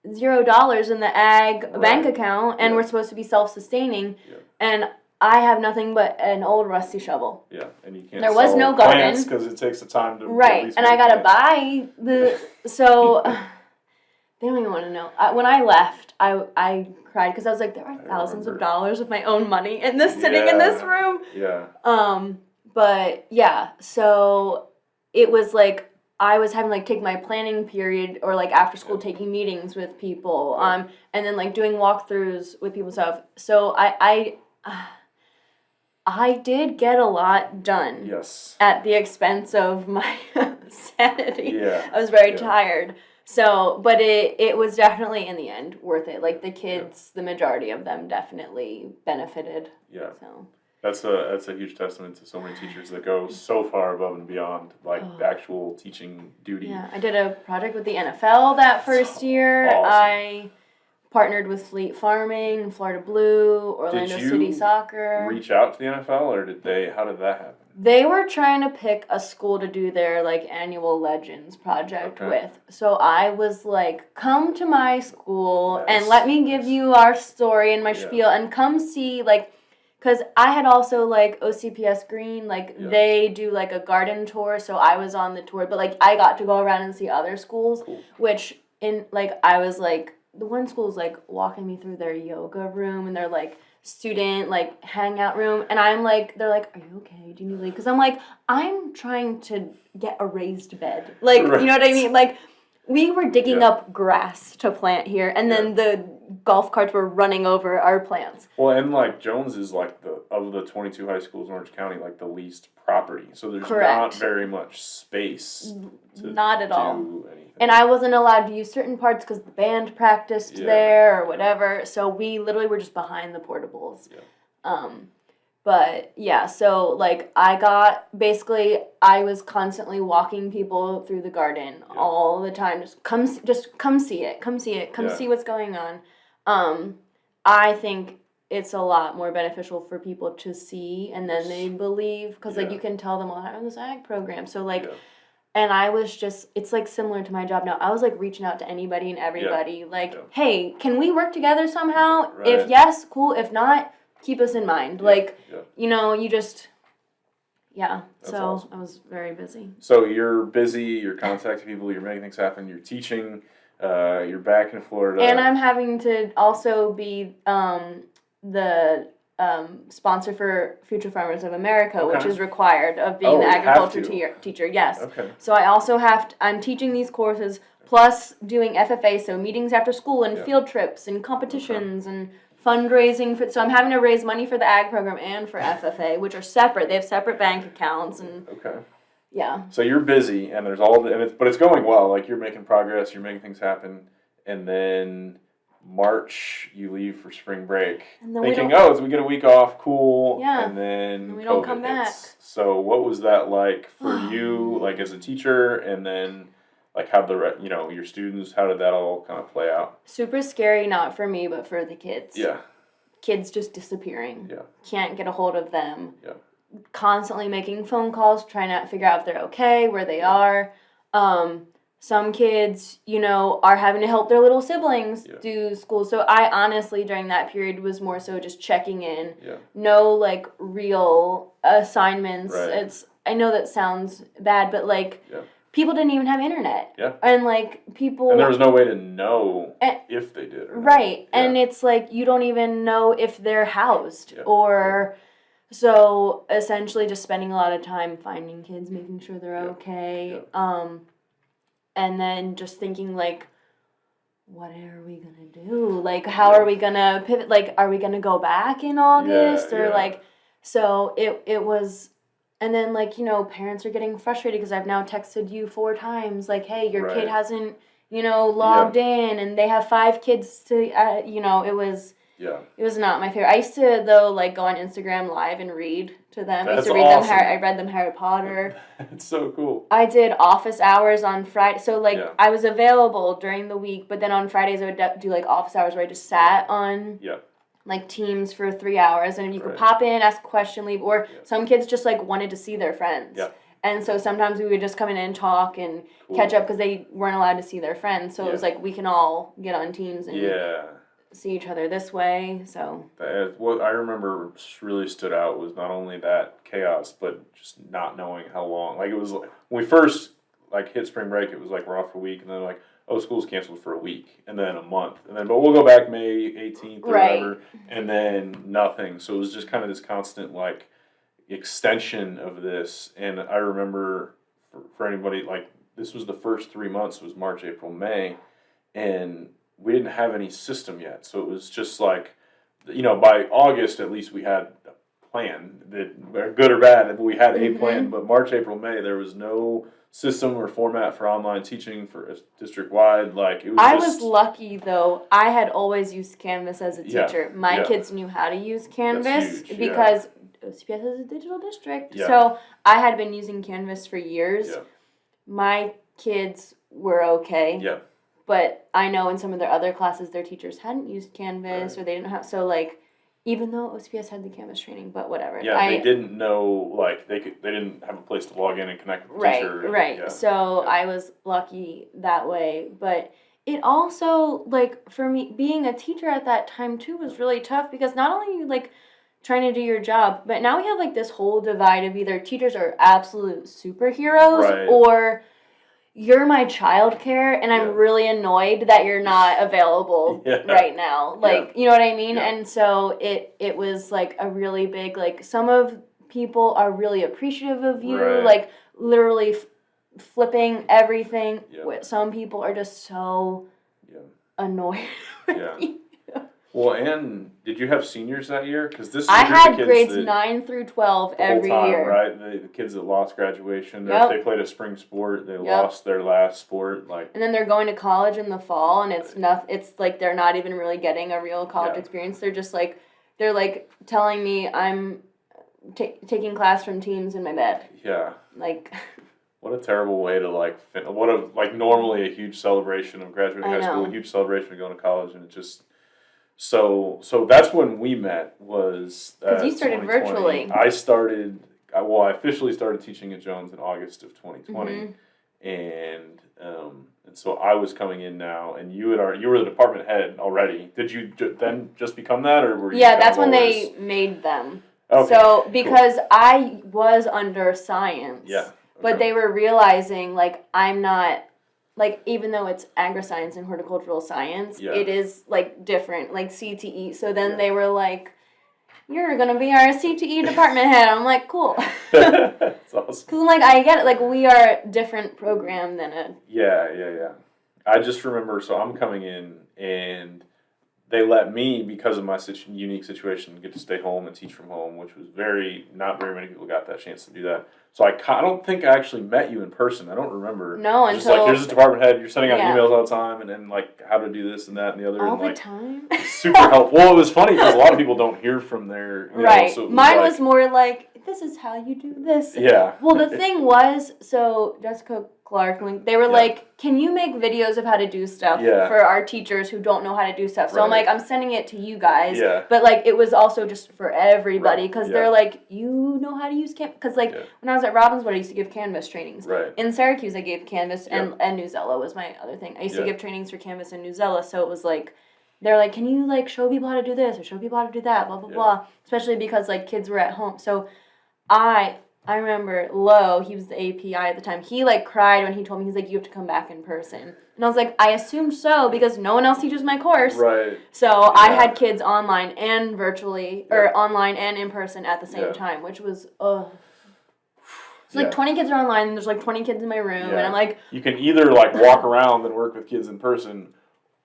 $0 in the ag bank account, and we're supposed to be self-sustaining, and I have nothing but an old rusty shovel. Yeah, and you can't. There was no garden because it takes the time to and I gotta buy the They don't even want to know. When I left, I cried because I was like, there are thousands of dollars of my own money in this sitting in this room. Yeah. But yeah, so it was like I was having like take my planning period or like after school taking meetings with people, and then like doing walkthroughs with people and stuff. So I did get a lot done. Yes. At the expense of my sanity. Yeah. I was very tired. So, but it was definitely in the end worth it. Like the kids, the majority of them definitely benefited. Yeah. So that's a huge testament to so many teachers that go so far above and beyond like the actual teaching duty. Yeah, I did a project with the NFL that first year. Awesome. I partnered with Fleet Farming, Florida Blue, Orlando City Soccer. Reach out to the NFL, or how did that happen? They were trying to pick a school to do their like annual Legends project with. So I was like, come to my school and let me give you our story and my spiel and come see like, because I had also like OCPS Green, like they do like a garden tour. So I was on the tour, but like I got to go around and see other schools, which in like, I was like, the one school's like walking me through their yoga room and their like student like hangout room, and I'm like, they're like, are you okay? Do you need to leave? Because I'm like, I'm trying to get a raised bed, like you know what I mean? Like we were digging up grass to plant here, and then the golf carts were running over our plants. Well, and like Jones is like of the 22 high schools in Orange County, like the least property, so there's not very much space to not at all do anything. And I wasn't allowed to use certain parts because the band practiced there or whatever, so we literally were just behind the portables. But yeah, so like I was constantly walking people through the garden all the time. Just come see it, see what's going on. I think it's a lot more beneficial for people to see, and then they believe, because like you can tell them, well, I'm in this ag program, so like. And I was just, it's like similar to my job now. I was like reaching out to anybody and everybody, hey, can we work together somehow? If yes, cool. If not, keep us in mind. You know, you just, that's so awesome. I was very busy. So you're busy, you're contacting people, you're making things happen, you're teaching, you're back in Florida. And I'm having to also be the sponsor for Future Farmers of America, which is required of being the agriculture teacher. Yes. Okay. So I also I'm teaching these courses plus doing FFA, so meetings after school and field trips and competitions and fundraising. So I'm having to raise money for the ag program and for FFA, which are separate. They have separate bank accounts and. Okay. Yeah. So you're busy, and there's but it's going well. Like you're making progress, you're making things happen, and then. March, you leave for spring break, thinking, we get a week off, cool, and then we don't COVID come hits. back. So what was that like for you, like as a teacher, and then like how your students, how did that all kind of play out? Super scary, not for me, but for the kids. Yeah. Kids just disappearing. Yeah. Can't get a hold of them. Yeah. Constantly making phone calls, trying to figure out if they're okay, where they are. Some kids, are having to help their little siblings do school. So I honestly, during that period, was more so just checking in. Yeah. No, like, real assignments. Right. I know that sounds bad, but, like, people didn't even have internet. Yeah. And, like, people... And there was no way to know if they did or not. Right. Yeah. And it's, like, you don't even know if they're housed or... So, essentially, just spending a lot of time finding kids, making sure they're okay. And then just thinking, like, what are we going to do? Like, how are we going to pivot? Like, are we going to go back in August? So it was, and then, like, parents are getting frustrated because I've now texted you 4 times, like, hey, your kid hasn't, logged in, and they have 5 kids to, it was... Yeah. It was not my favorite. I used to, though, like, go on Instagram Live and read to them. I used to read them. I read them Harry Potter. It's so cool. I did office hours on Friday. So, like, I was available during the week, but then on Fridays I would do, like, office hours where I just sat on, like, Teams for 3 hours. And you could pop in, ask a question, leave. Or some kids just, like, wanted to see their friends. Yeah. And so sometimes we would just come in and talk and catch up because they weren't allowed to see their friends. So it was like we can all get on Teams and... see each other this way, so... What I remember really stood out was not only that chaos, but just not knowing how long. Like, it was, like, when we first, like, hit spring break, it was, like, we're off for a week, and then, like, oh, school's canceled for a week, and then a month, and then, but we'll go back May 18th or whatever, and then nothing. So it was just kind of this constant, like, extension of this. And I remember, for anybody, like, this was the first 3 months, was March, April, May, and we didn't have any system yet. So it was just like, you know, by August, at least we had a plan, that good or bad, but we had a plan. But March, April, May, there was no system or format for online teaching for district wide. Like, it was I was lucky though. I had always used Canvas as a teacher. My kids knew how to use Canvas because OCPS is a digital district. So I had been using Canvas for years. My kids were okay. But I know in some of their other classes, their teachers hadn't used Canvas or they didn't have, so like, even though OCPS had the Canvas training, but whatever. They didn't know, like, they didn't have a place to log in and connect with the teacher. Right. So I was lucky that way. But it also, like, for me, being a teacher at that time too was really tough because not only are you, like, trying to do your job, but now we have, like, this whole divide of either teachers are absolute superheroes or you're my childcare, and I'm really annoyed that you're not available right now. Like, you know what I mean? And so it was, like, a really big, like, some of people are really appreciative of you, like, literally flipping everything. Some people are just so annoyed with you. Well, and did you have seniors that year? Because this is I had grades 9 through 12 every year. Right, the kids that lost graduation. If they played a spring sport, they lost their last sport. Like, and then they're going to college in the fall, and it's like they're not even really getting a real college experience. They're just like telling me I'm taking class from teams in my bed. Like. What a terrible way to normally a huge celebration of graduating high school, a huge celebration of going to college, and it just. So that's when we met, was because you started virtually. I officially started teaching at Jones in August of 2020, and so I was coming in now, and you were the department head already. Did you then just become that, or were you? Yeah, that's when they made them. Okay, so because I was under science, but they were realizing, like, I'm not. Like, even though it's agri-science and horticultural science, it is, like, different, like, CTE. So then they were like, you're going to be our CTE department head. I'm like, cool. That's awesome. Because I'm like, I get it. Like, we are a different program than a... Yeah. I just remember, so I'm coming in, and they let me, because of my unique situation, get to stay home and teach from home, which was not very many people got that chance to do that. So I don't think I actually met you in person. I don't remember. No, just like, here's the department head. You're sending out emails all the time, and then, like, how to do this and that and the other. All the time. Super helpful. Well, it was funny because a lot of people don't hear from their. So mine was more like, this is how you do this. Yeah. Well, the thing was, so Jessica Clark, they were like, can you make videos of how to do stuff for our teachers who don't know how to do stuff? So I'm like, I'm sending it to you guys. But, like, it was also just for everybody because they're like, you know how to use Canvas? Because, like, when I was at Robbinswood, I used to give Canvas trainings. In Syracuse, I gave Canvas and Newsela was my other thing. I used to give trainings for Canvas and Newsela, so it was like, they're like, can you, like, show people how to do this or show people how to do that, blah, blah, blah. Especially because, like, kids were at home. So I remember Lo, he was the API at the time, he, like, cried when he told me, he's like, you have to come back in person. And I was like, I assumed so because no one else teaches my course. So I had kids online and virtually, or online and in person at the same time, which was, it's like 20 kids are online and there's like 20 kids in my room and I'm like... You can either, like, walk around and work with kids in person,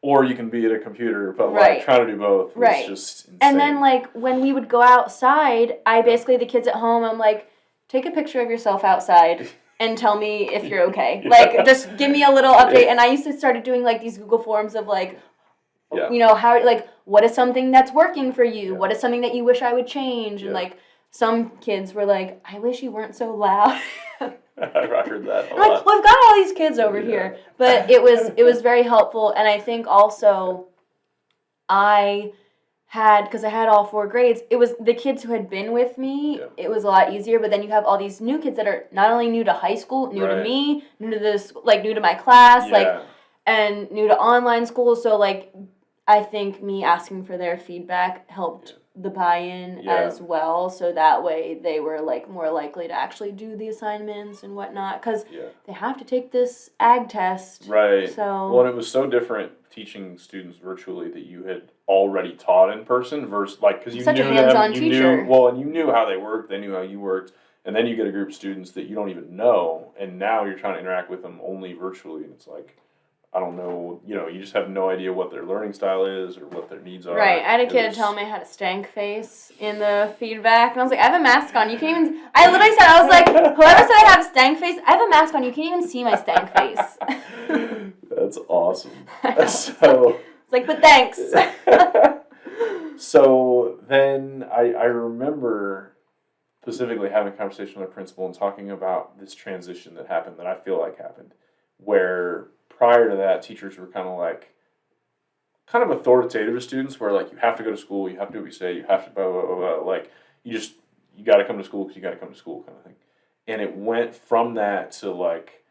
or you can be at a computer, but like trying to do both was just insane. And then, like, when we would go outside, the kids at home, I'm like, take a picture of yourself outside and tell me if you're okay. Like, just give me a little update. And I used to start doing, like, these Google Forms of, like, you know, how, like, what is something that's working for you? What is something that you wish I would change? And, like, some kids were like, I wish you weren't so loud. I heard that a lot. Like, we've got all these kids over here. But it was very helpful. And I think also because I had all 4 grades, it was the kids who had been with me, it was a lot easier, but then you have all these new kids that are not only new to high school, new to me, new to this, like, new to my class, like, and new to online school, so, like, I think me asking for their feedback helped the buy-in as well, so that way they were like more likely to actually do the assignments and whatnot, because they have to take this ag test. Right. So well, and it was so different teaching students virtually that you had already taught in person versus like because you such knew a hands-on them, teacher. and you knew how they worked, they knew how you worked, and then you get a group of students that you don't even know, and now you're trying to interact with them only virtually, and it's like, I don't know, you just have no idea what their learning style is or what their needs are. Right. I had a kid tell me I had a stank face in the feedback, and I was like, I have a mask on. You can't even. I literally said, I was like, whoever said I have a stank face, I have a mask on. You can't even see my stank face. That's awesome. So it's like, but thanks. So then I remember specifically having a conversation with my principal and talking about this transition that happened, that I feel like happened, where prior to that, teachers were kind of authoritative to students, where like, you have to go to school, you have to do what we say, you have to blah, blah, blah, blah. Like, you got to come to school because you got to come to school kind of thing. And it went from that to like,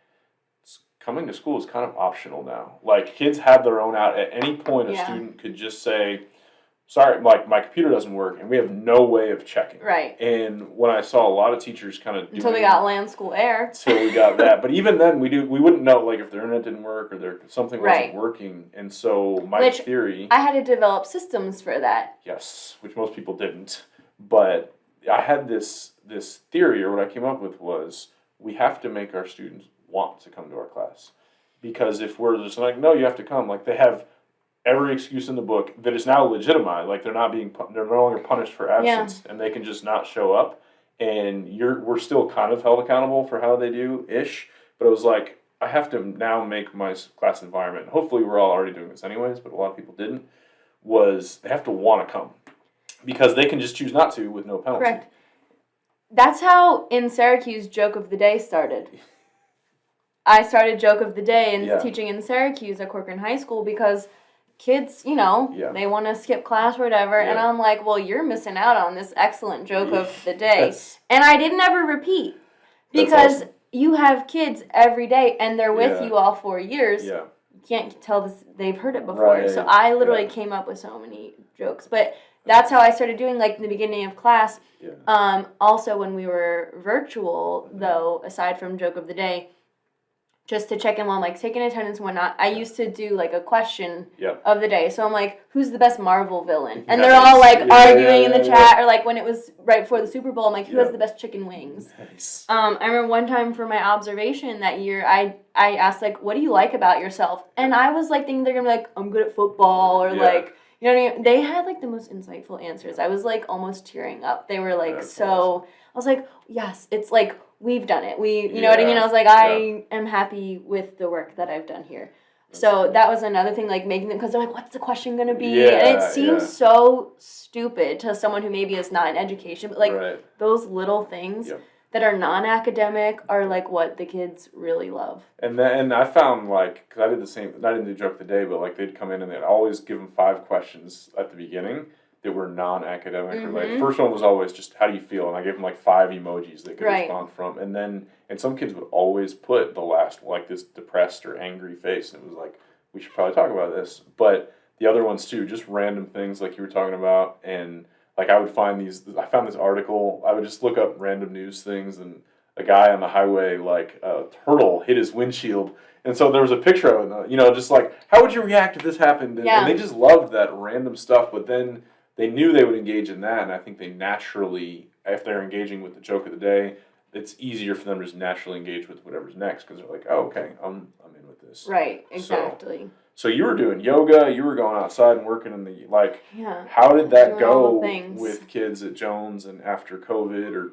coming to school is kind of optional now. Like, kids have their own out. At any point, a student could just say, sorry, like, my computer doesn't work, and we have no way of checking. Right. And when I saw a lot of teachers kind of until we got land school air. Until we got that. But even then, we wouldn't know, like, if their internet didn't work or something wasn't working. And so my theory... I had to develop systems for that. Yes, which most people didn't. But I had this theory, or what I came up with was, we have to make our students want to come to our class. Because if we're just like, no, you have to come, like, they have every excuse in the book that is now legitimized. Like, they're no longer punished for absence, and they can just not show up, and we're still kind of held accountable for how they do ish. But it was like, I have to now make my class environment, and hopefully we're all already doing this anyways, but a lot of people didn't, was they have to want to come, because they can just choose not to with no penalty. Correct. That's how in Syracuse Joke of the Day started. I started Joke of the Day and teaching in Syracuse at Corcoran High School because kids, they want to skip class or whatever, and I'm like, well, you're missing out on this excellent joke of the day. And I didn't ever repeat, because you have kids every day, and they're with you all 4 years. Yeah. You can't tell this, they've heard it before. Right. So I literally came up with so many jokes. But that's how I started doing, like, in the beginning of class. Yeah. Also, when we were virtual, though, aside from Joke of the Day, just to check in while I'm, like, taking attendance and whatnot, I used to do, like, a question of the day. So I'm like, who's the best Marvel villain? And they're all, like, arguing in the chat. Or, like, when it was right before the Super Bowl, I'm like, who has the best chicken wings? Nice. I remember one time for my observation that year, I asked, like, what do you like about yourself? And I was, like, thinking they're going to be like, I'm good at football, or, like, you know what I mean? They had, like, the most insightful answers. I was, like, almost tearing up. They were, like, awesome. I was like, yes, it's, like, we've done it. You know what I mean? I was like, I am happy with the work that I've done here. So that was another thing, like, making them, because they're like, what's the question going to be? Yeah, and it seems so stupid to someone who maybe is not in education, but, like, those little things that are non-academic are, like, what the kids really love. And I found, like, because I did the same, I didn't do Joke of the Day, but, like, they'd come in and they'd always give them 5 questions at the beginning that were non-academic related. The first one was always just, how do you feel? And I gave them, like, 5 emojis they could respond from. And some kids would always put the last, like, this depressed or angry face. And it was like, we should probably talk about this. But the other ones, too, just random things like you were talking about. And, like, I found this article. I would just look up random news things. And a guy on the highway, like, a turtle hit his windshield. And so there was a picture of it, just like, how would you react if this happened? And they just loved that random stuff. But then they knew they would engage in that, and I think they naturally, if they're engaging with the Joke of the Day, it's easier for them to just naturally engage with whatever's next, because they're like, oh, okay, I'm in with this. Right, exactly. So you were doing yoga, you were going outside and working in the, like, how did that go with kids at Jones and after COVID, or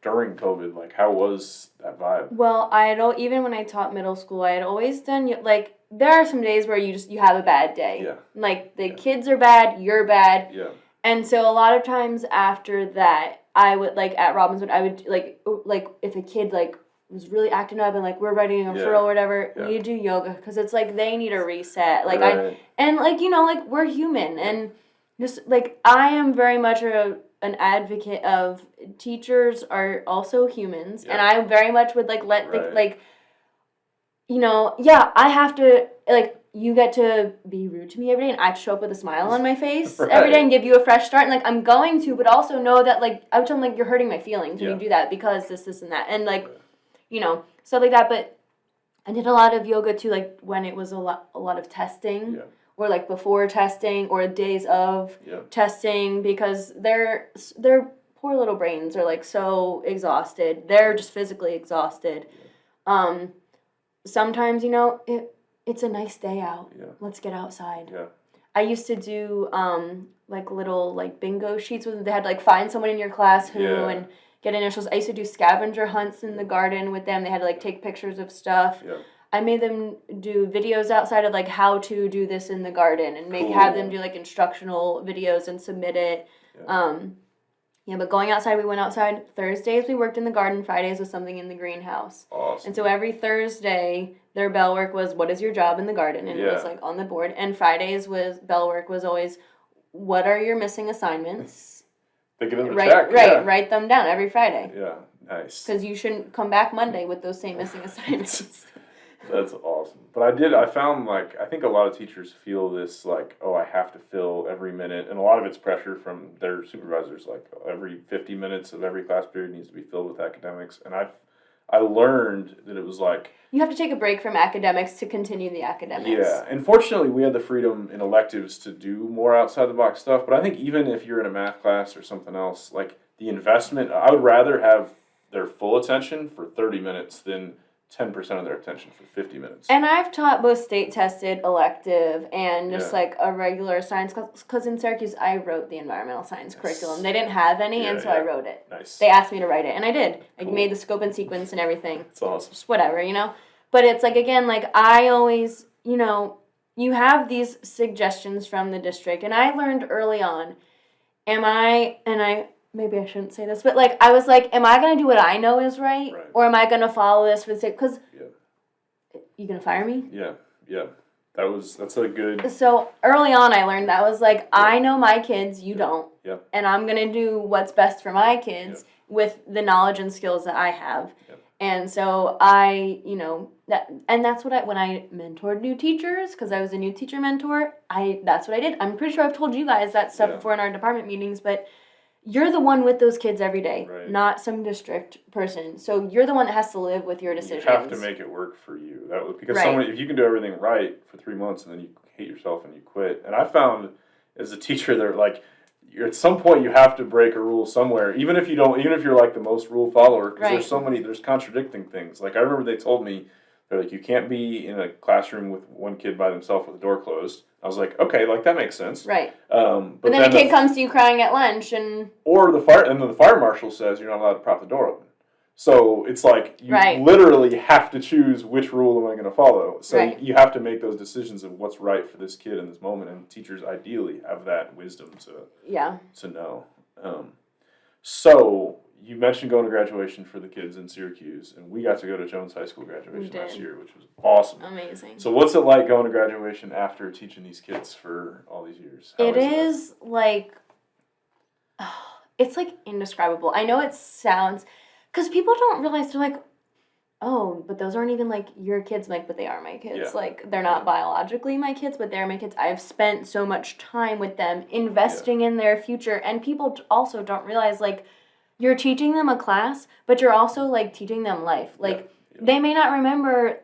during COVID, like, how was that vibe? Well, even when I taught middle school, I had always done, like, there are some days where you have a bad day. Yeah. Like, the kids are bad, you're bad. Yeah. And so a lot of times after that, I would, like, at Robbinswood, I would, like if a kid, like, was really acting up and, like, we're writing a referral or whatever, you do yoga, because it's, like, they need a reset. Like, like, we're human. And just, like, I am very much an advocate of teachers are also humans. Yeah. And I very much would, like, I have to, like, you get to be rude to me every day, and I have to show up with a smile on my face every day and give you a fresh start. And, like, I'm going to, but also know that, like, I would tell them, like, you're hurting my feelings when you do that because this, and that. And, like, you know, stuff like that. But I did a lot of yoga, too, like, when it was a lot of testing. Yeah. Or, like, before testing or days of testing, because their poor little brains are, like, so exhausted. They're just physically exhausted. Sometimes, you know, it's a nice day out. Yeah. Let's get outside. Yeah. I used to do, like, little, like, bingo sheets. They had to, like, find someone in your class who and get initials. I used to do scavenger hunts in the garden with them. They had to, like, take pictures of stuff. Yeah. I made them do videos outside of, like, how to do this in the garden and have them do, like, instructional videos and submit it. Yeah. But going outside, we went outside. Thursdays, we worked in the garden. Fridays was something in the greenhouse. Awesome. And so every Thursday, their bell work was, what is your job in the garden? And it was, like, on the board. And Fridays bell work was always, what are your missing assignments? They get in the check. Right, write them down every Friday. Yeah, nice. Because you shouldn't come back Monday with those same missing assignments. That's awesome. But I found, like, I think a lot of teachers feel this, like, oh, I have to fill every minute. And a lot of it's pressure from their supervisors, like, every 50 minutes of every class period needs to be filled with academics. And I learned that it was like... You have to take a break from academics to continue the academics. Yeah. And fortunately, we had the freedom in electives to do more outside-the-box stuff. But I think even if you're in a math class or something else, like, the investment... I would rather have their full attention for 30 minutes than... 10% of their attention for 50 minutes. And I've taught both state-tested, elective, and just, like, a regular science class. Because in Syracuse, I wrote the environmental science curriculum. They didn't have any, and so I wrote it. Nice. They asked me to write it, and I did. I made the scope and sequence and everything. It's awesome. Just whatever, you know? But it's, like, again, like, I always, you know, you have these suggestions from the district, and I learned early on, maybe I shouldn't say this, but, like, I was like, am I going to do what I know is right? Or am I going to follow this for the sake? Because you going to fire me? Yeah. That's a good... So early on, I learned that was like, I know my kids, you don't. Yeah. And I'm going to do what's best for my kids with the knowledge and skills that I have. Yeah. And so I, you know, that's what when I mentored new teachers, because I was a new teacher mentor, that's what I did. I'm pretty sure I've told you guys that stuff before in our department meetings, but... You're the one with those kids every day, not some district person. So you're the one that has to live with your decisions. You have to make it work for you. Because if you can do everything right for 3 months and then you hate yourself and you quit. And I found as a teacher that, like, at some point you have to break a rule somewhere, even if you're like the most rule follower, because there's contradicting things. Like, I remember they told me, they're like, you can't be in a classroom with one kid by themselves with the door closed. I was like, okay, like, that makes sense. Right. But then a kid comes to you crying at lunch and... Or the fire marshal says you're not allowed to prop the door open. So it's like, you literally have to choose which rule am I going to follow. So you have to make those decisions of what's right for this kid in this moment. And teachers ideally have that wisdom to know. So... You mentioned going to graduation for the kids in Syracuse, and we got to go to Jones High School graduation last year, which was awesome. Amazing. So what's it like going to graduation after teaching these kids for all these years? It is like, it's like indescribable. I know it sounds, because people don't realize, they're like, oh, but those aren't even, like, your kids. I'm like, but they are my kids. Yeah. Like, they're not biologically my kids, but they're my kids. I've spent so much time with them, investing in their future, and people also don't realize, like, you're teaching them a class, but you're also, like, teaching them life. Like, they may not remember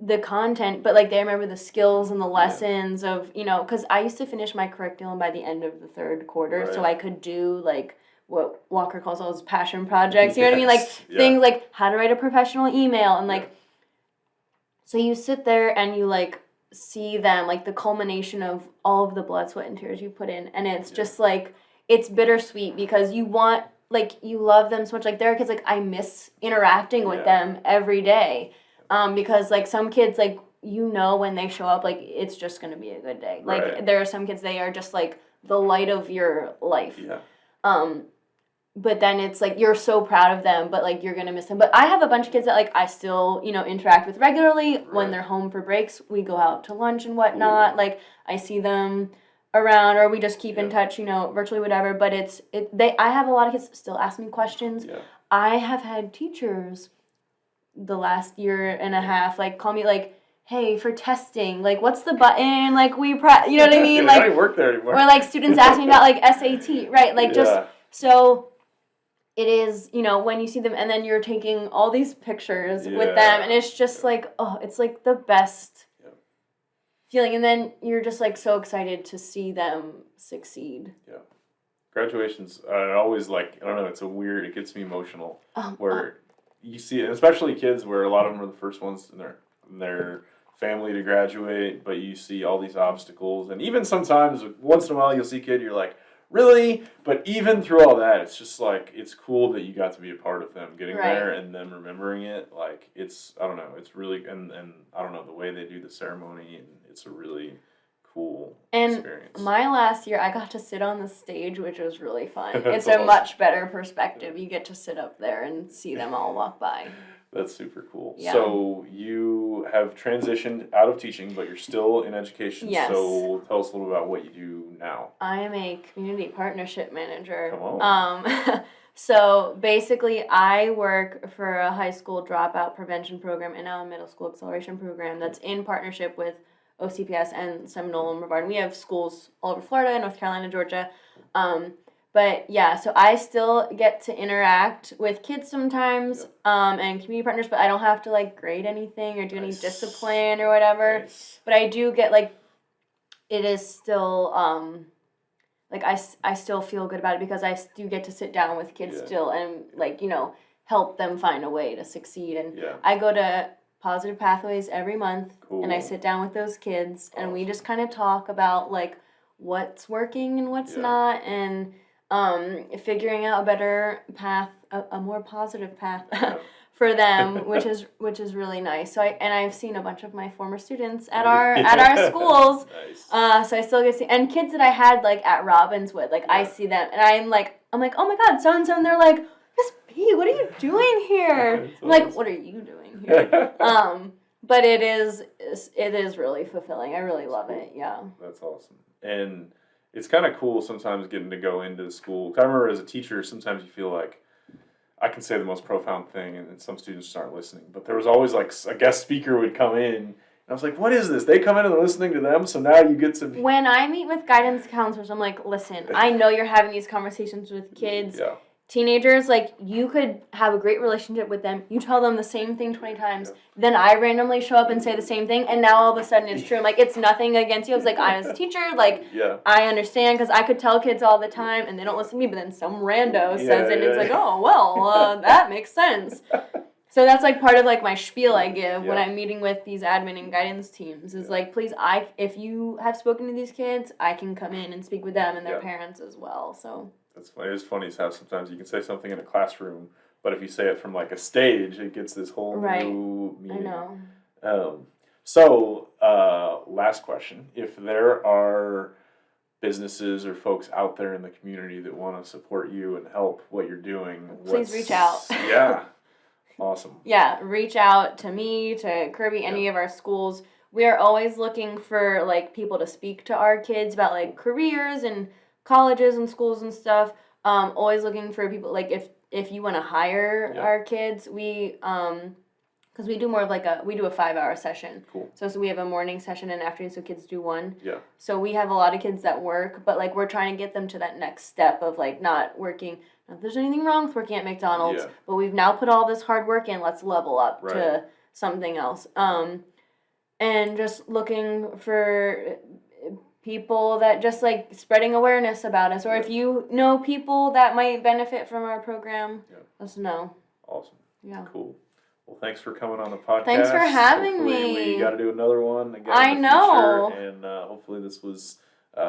the content, but, like, they remember the skills and the lessons of, you know, because I used to finish my curriculum by the end of the third quarter, so I could do, like, what Walker calls those passion projects, you know what I mean? Like, things like how to write a professional email, and, like, so you sit there and you, like, see them, like, the culmination of all of the blood, sweat, and tears you put in, and it's just, like, it's bittersweet, because you want... Like, you love them so much. Like, there are kids, like, I miss interacting with them every day. Because, like, some kids, like, you know when they show up, like, it's just going to be a good day. Like, there are some kids, they are just, like, the light of your life. Yeah. But then it's, like, you're so proud of them, but, like, you're going to miss them. But I have a bunch of kids that, like, I still, you know, interact with regularly. When they're home for breaks, we go out to lunch and whatnot. Ooh. Like, I see them... around, or we just keep in touch, you know, virtually, whatever, but I have a lot of kids still ask me questions. Yeah. I have had teachers the last year and a half, like, call me, like, hey, for testing, like, what's the button? Like, you know what I mean? I Like, don't work there anymore. Or, like, students ask me about, like, SAT, right? Like, just, so it is, you know, when you see them, and then you're taking all these pictures with them, and it's just, like, oh, it's, like, the best feeling. And then you're just, like, so excited to see them succeed. Yeah. Graduation's, I always, like, I don't know, it gets me emotional, where you see it, especially kids, where a lot of them are the first ones in their family to graduate, but you see all these obstacles, and even sometimes, once in a while, you'll see a kid, you're like, really? But even through all that, it's just like, it's cool that you got to be a part of them getting there and them remembering it. Like, it's, I don't know, it's really, and I don't know, the way they do the ceremony, and it's a really cool experience. My last year, I got to sit on the stage, which was really fun. It's a much better perspective. You get to sit up there and see them all walk by. That's super cool. Yeah. So you have transitioned out of teaching, but you're still in education. Yes. So tell us a little about what you do now. I am a community partnership manager. Come on. So basically, I work for a high school dropout prevention program and now a middle school acceleration program that's in partnership with OCPS and Seminole and Brevard. We have schools all over Florida, North Carolina, Georgia. But yeah, so I still get to interact with kids sometimes, and community partners, but I don't have to like grade anything or do any discipline or whatever. Nice. But I do get like, it is still, like I still feel good about it because I do get to sit down with kids still and like, you know, help them find a way to succeed. And I go to Positive Pathways every month and I sit down with those kids and we just kind of talk about like what's working and what's not, and figuring out a better path, a more positive path for them, which is really nice. So I've seen a bunch of my former students at our schools. Nice. So I still get to see, and kids that I had like at Robbinswood, like I see them and I'm like, oh my God, so and so, and they're like, Miss B, what are you doing here? I'm like, what are you doing here? But it is really fulfilling. I really love it. Yeah. That's awesome. And it's kind of cool sometimes getting to go into the school. I remember as a teacher, sometimes you feel like I can say the most profound thing and some students just aren't listening. But there was always like a guest speaker would come in and I was like, what is this? They come in and listening to them, so now you get to be... When I meet with guidance counselors, I'm like, listen, I know you're having these conversations with kids. Yeah. Teenagers, like, you could have a great relationship with them. You tell them the same thing 20 times. Then I randomly show up and say the same thing, and now all of a sudden it's true. I'm like, it's nothing against you. I was like, I was a teacher. Like, I understand, because I could tell kids all the time, and they don't listen to me, but then some rando says it, and it's like, oh, well, that makes sense. So that's, like, part of, like, my spiel I give when I'm meeting with these admin and guidance teams is, like, please, if you have spoken to these kids, I can come in and speak with them and their parents as well, so... It's funny. It's funny how sometimes you can say something in a classroom, but if you say it from like a stage, it gets this whole new meaning. I know. So, last question: if there are businesses or folks out there in the community that want to support you and help what you're doing, please reach out. Yeah, awesome. Yeah, reach out to me, to Kirby, any of our schools. We are always looking for like people to speak to our kids about like careers and colleges and schools and stuff. Always looking for people, like if you want to hire our kids, we because we do more of like we do a 5-hour session. Cool. So we have a morning session and afternoon, so kids do one. Yeah. So we have a lot of kids that work, but like we're trying to get them to that next step of like not working. Not that there's anything wrong with working at McDonald's, but we've now put all this hard work in. Let's level up to something else. And just looking for people that just like spreading awareness about us, or if you know people that might benefit from our program, let us know. Awesome. Yeah. Cool. Well, thanks for coming on the podcast. Thanks for having me. We got to do another one again. I know. Future, and hopefully this was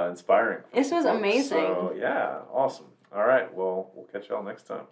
inspiring. This was amazing. So yeah, awesome. All right. Well, we'll catch y'all next time.